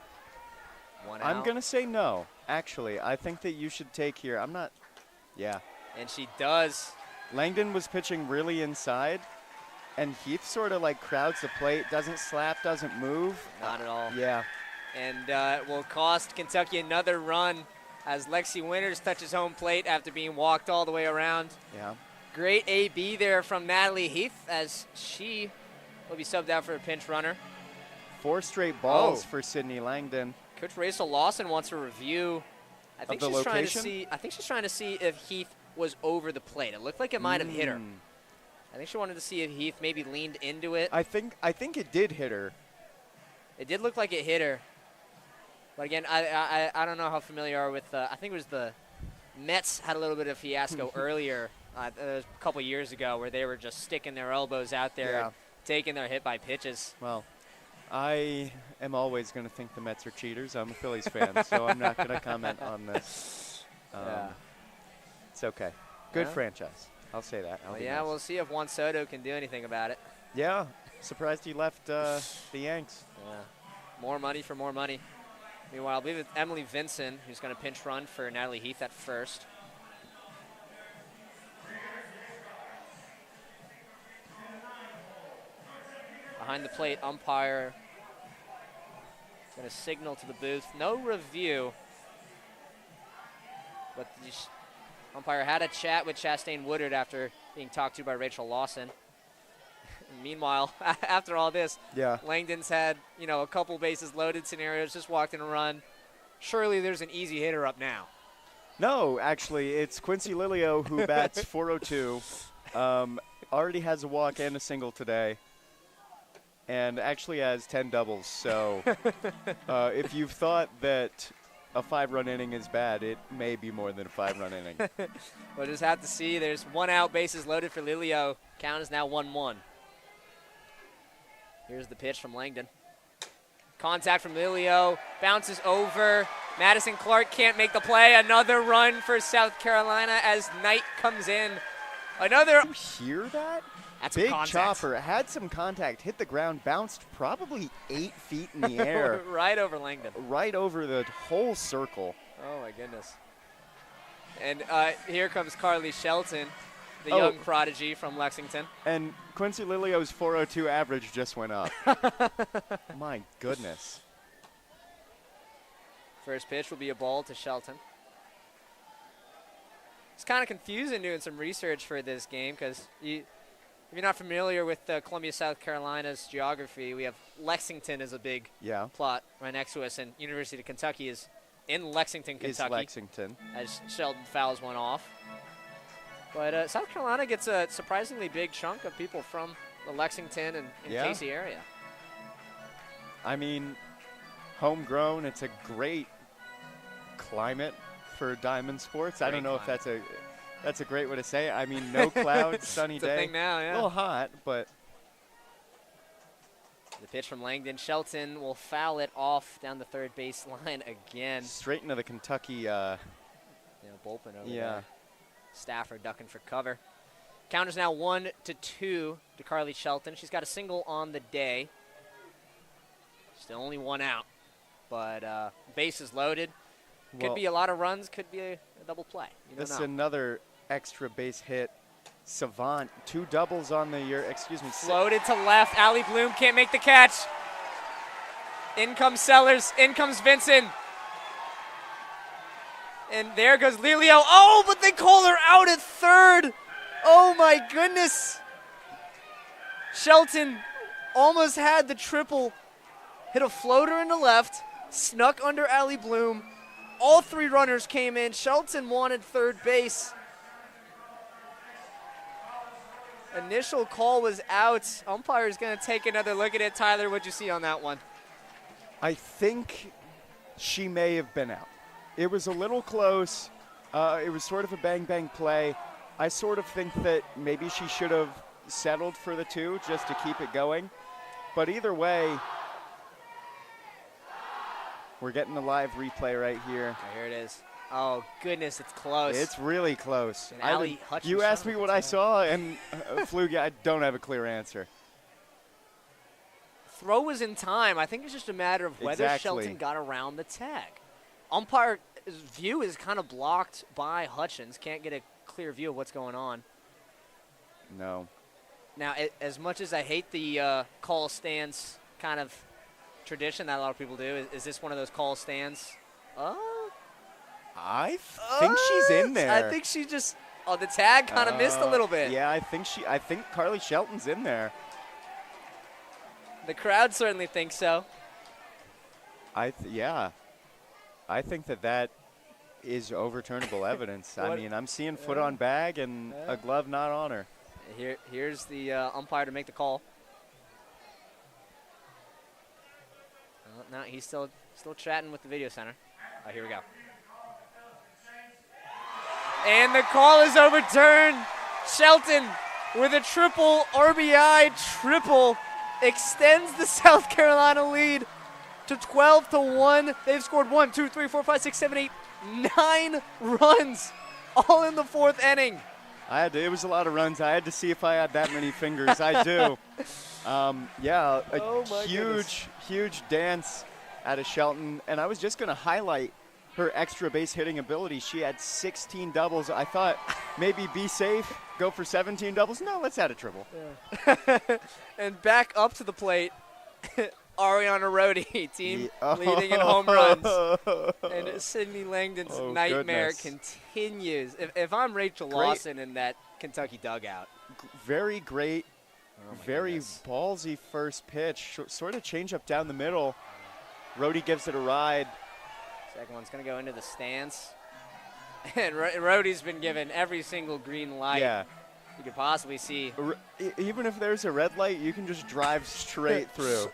One out. I'm going to say no. Actually, I think that you should take here. I'm not... Yeah. And she does. Langdon was pitching really inside, and Heath sort of like crowds the plate, doesn't slap, doesn't move. Not at all. Yeah. And it will cost Kentucky another run as Lexi Winters touches home plate after being walked all the way around. Yeah. Great AB there from Natalie Heath as she will be subbed out for a pinch runner. 4 straight balls for Sydney Langdon. Coach Rachel Lawson wants a review. I think she's trying to see. I think she's trying to see if Heath was over the plate. It looked like it might have hit her. I think she wanted to see if Heath maybe leaned into it. I think it did hit her. It did look like it hit her. But again, I don't know how familiar you are with. I think it was the Mets had a little bit of fiasco earlier, a couple years ago, where they were just sticking their elbows out there, and taking their hit by pitches. Well, I am always going to think the Mets are cheaters. I'm a Phillies fan, so I'm not going to comment on this. It's okay. Good franchise. I'll say that. We'll see if Juan Soto can do anything about it. Yeah, surprised he left the Yanks. Yeah, more money for more money. Meanwhile, I believe it's Emily Vinson who's going to pinch run for Natalie Heath at first. Behind the plate, umpire is going to signal to the booth. No review. But the umpire had a chat with Chastain Woodard after being talked to by Rachel Lawson. Meanwhile, after all this, Langdon's had, a couple bases loaded scenarios, just walked in a run. Surely there's an easy hitter up now. No, actually, it's Quincy Lilio who bats .402. Already has a walk and a single today. And actually has 10 doubles. So if you've thought that a 5-run inning is bad, it may be more than a 5-run inning. We'll just have to see. There's 1 out, bases loaded for Lilio. Count is now 1-1. Here's the pitch from Langdon. Contact from Lilio. Bounces over. Madison Clark can't make the play. Another run for South Carolina as Knight comes in. Another. You hear that? That's big contact. Chopper. Had some contact. Hit the ground. Bounced probably 8 feet in the air. Right over Langdon. Right over the whole circle. Oh, my goodness. And here comes Carly Shelton, the young prodigy from Lexington. And Quincy Lilio's .402 average just went up. My goodness. First pitch will be a ball to Shelton. It's kind of confusing doing some research for this game because if you're not familiar with Columbia, South Carolina's geography, we have Lexington as a big plot right next to us, and University of Kentucky is in Lexington, Kentucky. As Shelton fouls one off. But South Carolina gets a surprisingly big chunk of people from the Lexington and Casey area. I mean, homegrown. It's a great climate for diamond sports. I don't know if that's a great way to say it. I mean, no clouds, sunny it's day. A thing now, yeah. A little hot, but. The pitch from Langdon. Shelton will foul it off down the third base line again. Straight into the Kentucky bullpen over there. Stafford ducking for cover. Count is now 1-2 to Carly Shelton. She's got a single on the day. Still only 1 out, but bases loaded. Could be a lot of runs. Could be a double play. This is another extra base hit. Savant, 2 doubles on the year. Excuse me. Floated to left. Allie Bloom can't make the catch. In comes Sellers. In comes Vincent. And there goes Lilio. Oh, but they call her out at third. Oh, my goodness. Shelton almost had the triple. Hit a floater into left. Snuck under Allie Bloom. All 3 runners came in. Shelton wanted third base. Initial call was out. Umpire's going to take another look at it. Tyler, what'd you see on that one? I think she may have been out. It was a little close. It was sort of a bang-bang play. I sort of think that maybe she should have settled for the 2 just to keep it going. But either way, we're getting the live replay right here. Oh, here it is. Oh, goodness, it's close. It's really close. You asked me what I saw, and Pflugi, I don't have a clear answer. Throw was in time. I think it's just a matter of whether Shelton got around the tag. Umpire's view is kind of blocked by Hutchins. Can't get a clear view of what's going on. No. Now, as much as I hate the call stands kind of tradition that a lot of people do, is this one of those call stands? I think she's in there. I think she just the tag kind of missed a little bit. Yeah, I think Carly Shelton's in there. The crowd certainly thinks so. Yeah. I think that is overturnable evidence. I mean, I'm seeing foot on bag and a glove not on her. Here's the umpire to make the call. No, he's still chatting with the video center. Oh, here we go. And the call is overturned. Shelton with a triple RBI triple extends the South Carolina lead to 12-1. They've scored 1, 2, 3, 4, 5, 6, 7, 8, 9 runs, all in the 4th inning. It was a lot of runs. I had to see if I had that many fingers. I do. Yeah, huge dance out of Shelton. And I was just going to highlight her extra base hitting ability. She had 16 doubles. I thought maybe be safe, go for 17 doubles. No, let's add a triple. Yeah. And back up to the plate, Ariana Rhoades, team leading in home runs. And Sydney Langdon's nightmare continues. If I'm Rachel Lawson in that Kentucky dugout. Very great, very ballsy first pitch. Sort of change up down the middle. Rhoades gives it a ride. Second one's going to go into the stands. And Rhoades been given every single green light you could possibly see. Even if there's a red light, you can just drive straight through.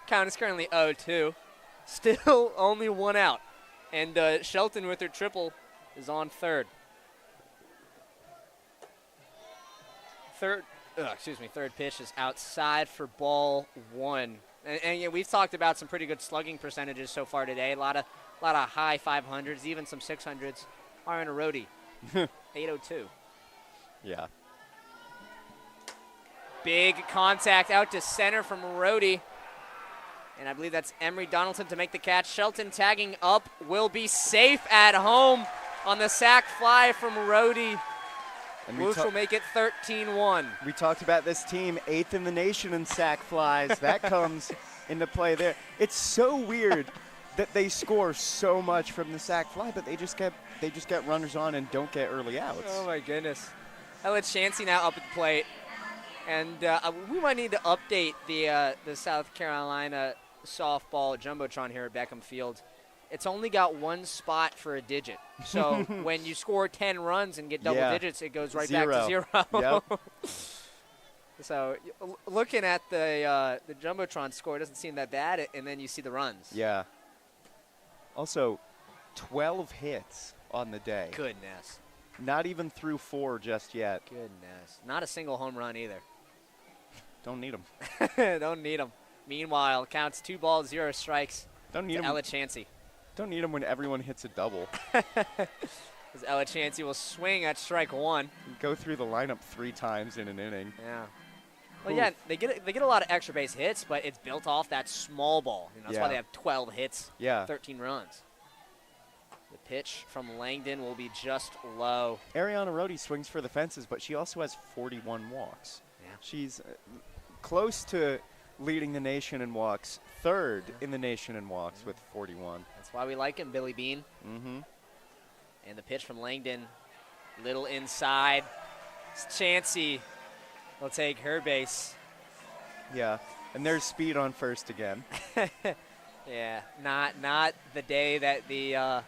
Count is currently 0-2. Still only 1 out. And Shelton with her triple is on third. Third pitch is outside for ball 1. And yeah, we've talked about some pretty good slugging percentages so far today. A lot of high 500s, even some 600s. Ariana Rhoades, 802. Yeah. Big contact out to center from Rhoades. And I believe that's Emery Donaldson to make the catch. Shelton tagging up, will be safe at home on the sac fly from Rhoades. Which will make it 13-1. We talked about this team, 8th in the nation in sac flies. That comes into play there. It's so weird that they score so much from the sac fly, but they just get runners on and don't get early outs. Oh my goodness. Ella Chansey now up at the plate, and we might need to update the South Carolina softball jumbotron here at Beckham Field. It's only got 1 spot for a digit. So when you score 10 runs and get double digits, it goes right back to 0. Yep. So looking at the jumbotron score, it doesn't seem that bad, and then you see the runs. Yeah. Also, 12 hits on the day. Goodness. Not even through 4 just yet. Goodness. Not a single home run either. Don't need them. Don't need them. Meanwhile, counts 2 balls, 0 strikes. Don't need them. Ella Chansey. Don't need them when everyone hits a double. As Ella Chansey will swing at strike 1. Go through the lineup 3 times in an inning. Yeah. Well, yeah, they get a lot of extra base hits, but it's built off that small ball. That's why they have 12 hits, 13 runs. The pitch from Langdon will be just low. Ariana Rhoades swings for the fences, but she also has 41 walks. Yeah. She's close to leading the nation in walks, 3rd in the nation in walks with 41. That's why we like him, Billy Bean. Mm-hmm. And the pitch from Langdon, little inside. Chansey will take her base. Yeah, and there's speed on first again. Yeah, not the day that the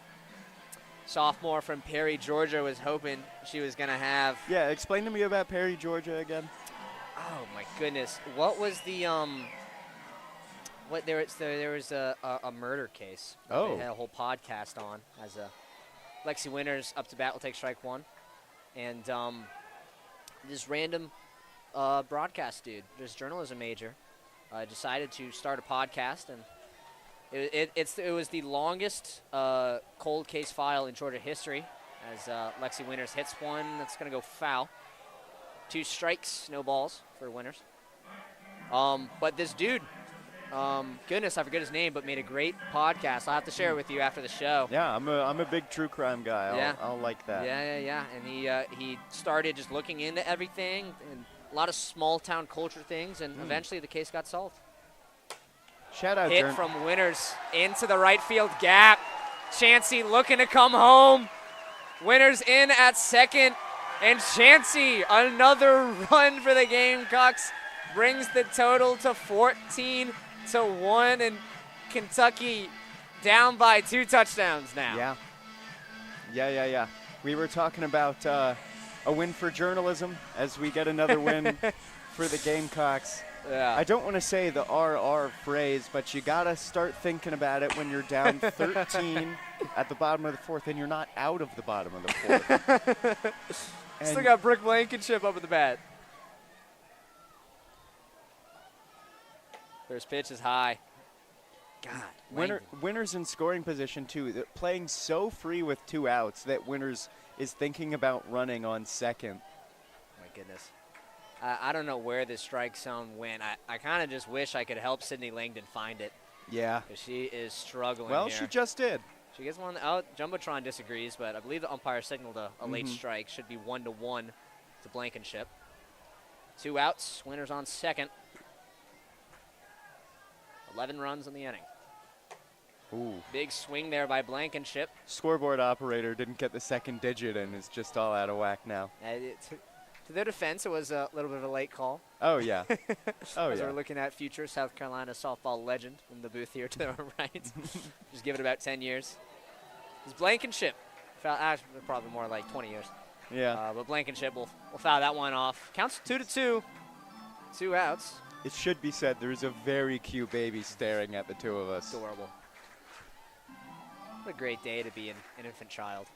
sophomore from Perry, Georgia was hoping she was going to have. Yeah, explain to me about Perry, Georgia again. Oh my goodness! What was the What there was a murder case. Oh. They had a whole podcast on as a Lexi Winters up to bat will take strike 1. And this random broadcast dude, this journalism major, decided to start a podcast, and it was the longest cold case file in Georgia history, as Lexi Winters hits one that's going to go foul. 2 strikes, no balls for Winters. But this dude, goodness, I forget his name, but made a great podcast. I'll have to share it with you after the show. Yeah, I'm a big true crime guy. Yeah. I'll like that. Yeah. And he started just looking into everything and a lot of small town culture things, and eventually the case got solved. Shout out, Hit from Winters into the right field gap. Chansey looking to come home. Winters in at second, and Chansey, another run for the Gamecocks, brings the total to 14-1, and Kentucky down by 2 touchdowns now. Yeah. We were talking about a win for journalism as we get another win for the Gamecocks. Yeah. I don't want to say the RR phrase, but you got to start thinking about it when you're down 13 at the bottom of the 4th, and you're not out of the bottom of the 4th. Still got Brooke Blankenship up at the bat. First pitch is high. God. Winters in scoring position, too. They're playing so free with 2 outs that Winters is thinking about running on second. My goodness. I don't know where this strike zone went. I kind of just wish I could help Sydney Langdon find it. Yeah. Because she is struggling Well, here. she just did. She gets one out. Jumbotron disagrees, but I believe the umpire signaled a late strike. Should be 1-1 to Blankenship. 2 outs. Winters on second. 11 runs in the inning. Ooh. Big swing there by Blankenship. Scoreboard operator didn't get the second digit and is just all out of whack now. To their defense, it was a little bit of a late call. Oh, yeah. As we're looking at future South Carolina softball legend in the booth here to the right. Just give it about 10 years. It's Blankenship. Actually, probably more like 20 years. Yeah. But Blankenship will foul that one off. Counts 2-2. 2 outs. It should be said there's a very cute baby staring at the 2 of us. Adorable. What a great day to be an infant child.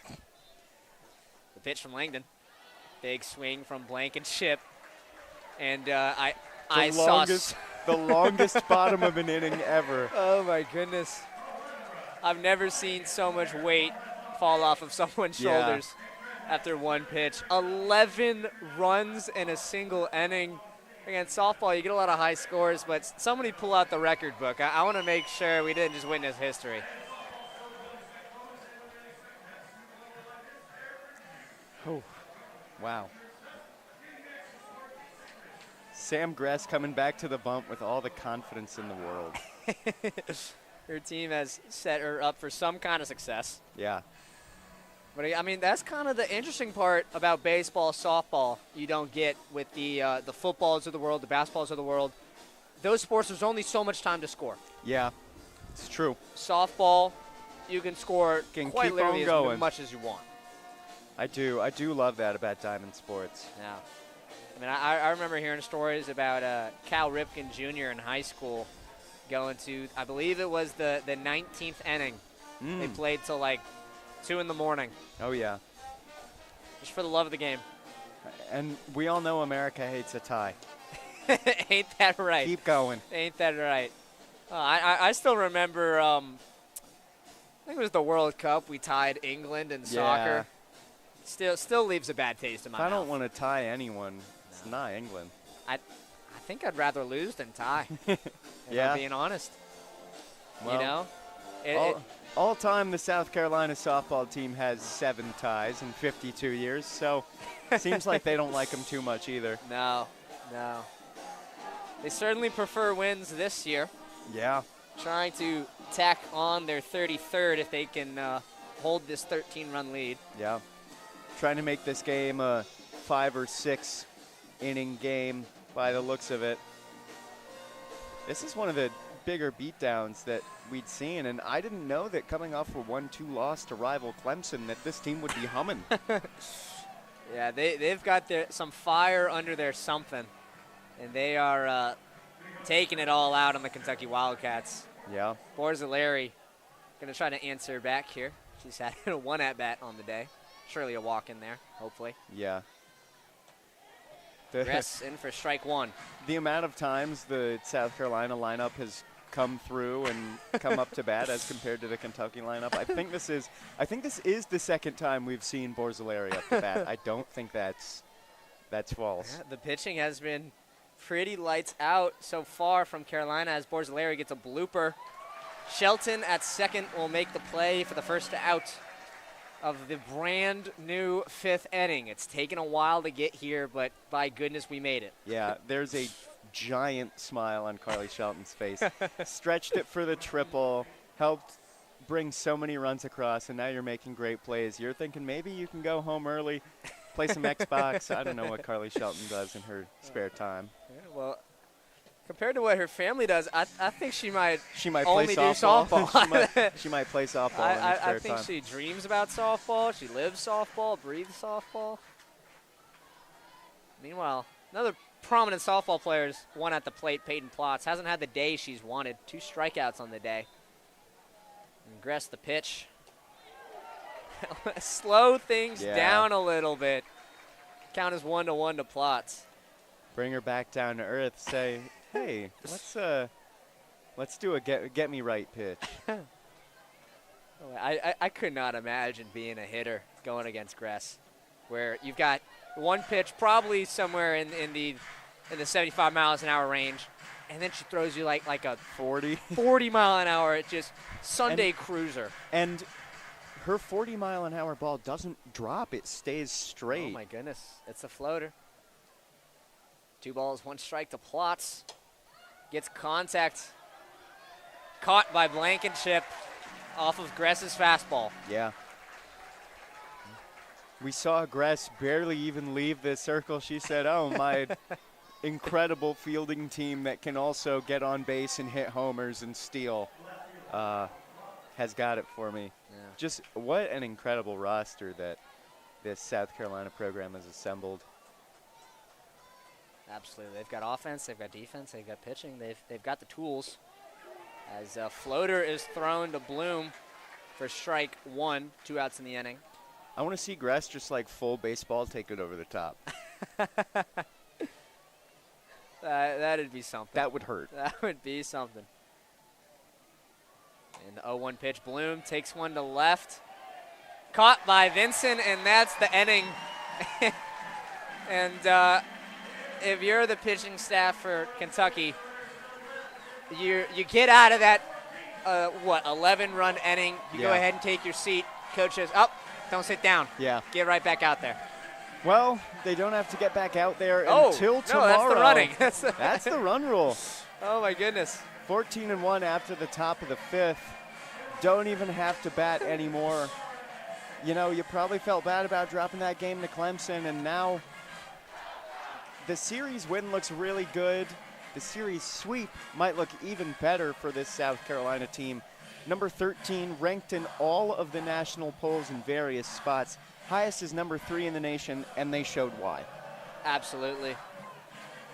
The pitch from Langdon. Big swing from Blankenship. And I saw the longest bottom of an inning ever. Oh, my goodness. I've never seen so much weight fall off of someone's shoulders after one pitch. 11 runs in a single inning. Again, softball, you get a lot of high scores, but somebody pull out the record book. I want to make sure we didn't just witness history. Oh, wow. Sam Gress coming back to the bump with all the confidence in the world. Her team has set her up for some kind of success. Yeah. But, I mean, that's kind of the interesting part about baseball, softball you don't get with the footballs of the world, the basketballs of the world. Those sports, there's only so much time to score. Yeah, it's true. Softball, you can score quite literally as much as you want. I do love that about diamond sports. Yeah. I mean, I remember hearing stories about Cal Ripken Jr. in high school going to, I believe it was the 19th inning. They played till like 2 in the morning. Oh, yeah. Just for the love of the game. And we all know America hates a tie. Ain't that right? Keep going. Ain't that right? I still remember, I think it was the World Cup. We tied England in soccer. Still leaves a bad taste in my mouth. I don't want to tie anyone. It's not England. I think I'd rather lose than tie. If Yeah. I'm being honest. Well, you know? All time, the South Carolina softball team has 7 ties in 52 years, so seems like they don't like them too much either. No. They certainly prefer wins this year. Yeah. Trying to tack on their 33rd if they can hold this 13-run lead. Yeah. Trying to make this game a 5 or 6 inning game by the looks of it. This is one of the bigger beatdowns that we'd seen, and I didn't know that coming off a 1-2 loss to rival Clemson that this team would be humming. Yeah, they've got some fire under their something, and they are taking it all out on the Kentucky Wildcats. Yeah. Borzilleri going to try to answer back here. She's had 1 at-bat on the day. surely a walk in there, hopefully. Yeah. Gress in for strike one. The amount of times the South Carolina lineup has come through and come up to bat as compared to the Kentucky lineup. I think this is the second time we've seen Borzilleri up to bat. I don't think that's false. Yeah, the pitching has been pretty lights out so far from Carolina as Borzilleri gets a blooper. Shelton at second will make the play for the first out of the brand new 5th inning. It's taken a while to get here, but by goodness we made it. Yeah, there's a giant smile on Carly Shelton's face. Stretched it for the triple, helped bring so many runs across, and now you're making great plays. You're thinking maybe you can go home early, play some Xbox. I don't know what Carly Shelton does in her spare time. Yeah, well, compared to what her family does, I think she might play only softball. do softball. she might play softball in her spare I think time. she dreams about softball. She lives softball, breathes softball. Meanwhile, another prominent softball player is one at the plate, Peyton Plotz. Hasn't had the day she's wanted. 2 strikeouts on the day. And Gress the pitch. Slow things down a little bit. Count is 1-1 to Plotz. Bring her back down to earth. Say, hey, let's do a get me right pitch. I could not imagine being a hitter going against Gress, where you've got one pitch probably somewhere in the 75 miles an hour range, and then she throws you like a 40 mile an hour, just Sunday cruiser. And her 40 mile an hour ball doesn't drop; it stays straight. Oh my goodness, it's a floater. 2 balls, 1 strike to Plotz. Gets contact. Caught by Blankenship off of Gress's fastball. Yeah. We saw Gress barely even leave the circle. She said, oh, my incredible fielding team that can also get on base and hit homers and steal has got it for me. Yeah. Just what an incredible roster that this South Carolina program has assembled. Absolutely. They've got offense, they've got defense, they've got pitching, they've got the tools. As a floater is thrown to Bloom for strike 1, 2 outs in the inning. I want to see Gress just like full baseball take it over the top. That'd be something. That would hurt. That would be something. And the 0-1 pitch, Bloom takes one to left. Caught by Vinson, and that's the inning. And if you're the pitching staff for Kentucky, you get out of that, 11-run inning. You go ahead and take your seat. Coach says, don't sit down. Yeah. Get right back out there. Well, they don't have to get back out there until tomorrow. No, that's the running. That's the run rule. Oh, my goodness. 14-1 after the top of the 5th. Don't even have to bat anymore. You know, you probably felt bad about dropping that game to Clemson, and now the series win looks really good. The series sweep might look even better for this South Carolina team. Number 13, ranked in all of the national polls in various spots. Highest is number 3 in the nation, and they showed why. Absolutely.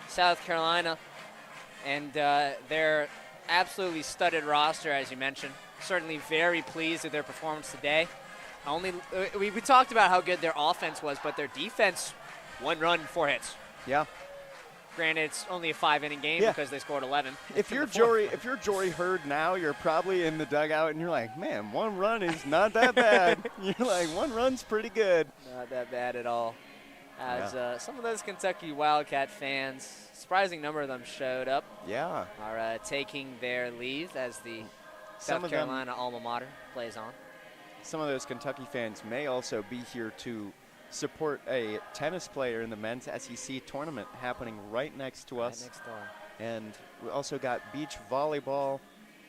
South Carolina and their absolutely studded roster, as you mentioned. Certainly very pleased with their performance today. We talked about how good their offense was, but their defense, 1 run, 4 hits. Yeah. Granted, it's only a 5-inning game because they scored 11. If you're Jory Hurd now, you're probably in the dugout and you're like, man, 1 run is not that bad. You're like, 1 run's pretty good. Not that bad at all. As some of those Kentucky Wildcat fans, surprising number of them showed up. Yeah. Are taking their leave as the South Carolina alma mater plays on. Some of those Kentucky fans may also be here to support a tennis player in the men's SEC tournament happening right next to us. Right next door. And we also got beach volleyball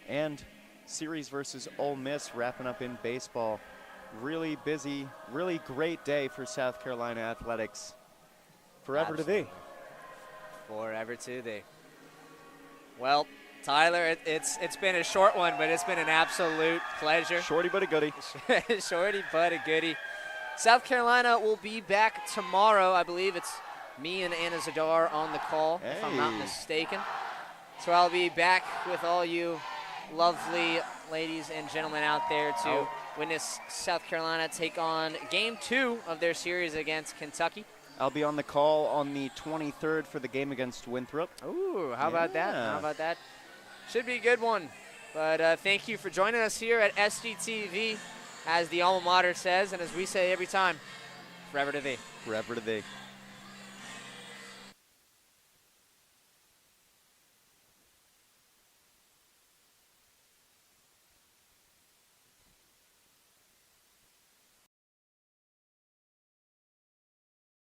and series versus Ole Miss wrapping up in baseball. Really busy, really great day for South Carolina athletics. Forever to thee. Forever to thee. Well, Tyler, it's been a short one, but it's been an absolute pleasure. Shorty but a goodie. Shorty but a goodie. South Carolina will be back tomorrow. I believe it's me and Anna Zadar on the call, if I'm not mistaken. So I'll be back with all you lovely ladies and gentlemen out there, to witness South Carolina take on Game 2 of their series against Kentucky. I'll be on the call on the 23rd for the game against Winthrop. Ooh, how about that? How about that? Should be a good one. But thank you for joining us here at SGTV, as the alma mater says, and as we say every time, forever to thee. Forever to thee.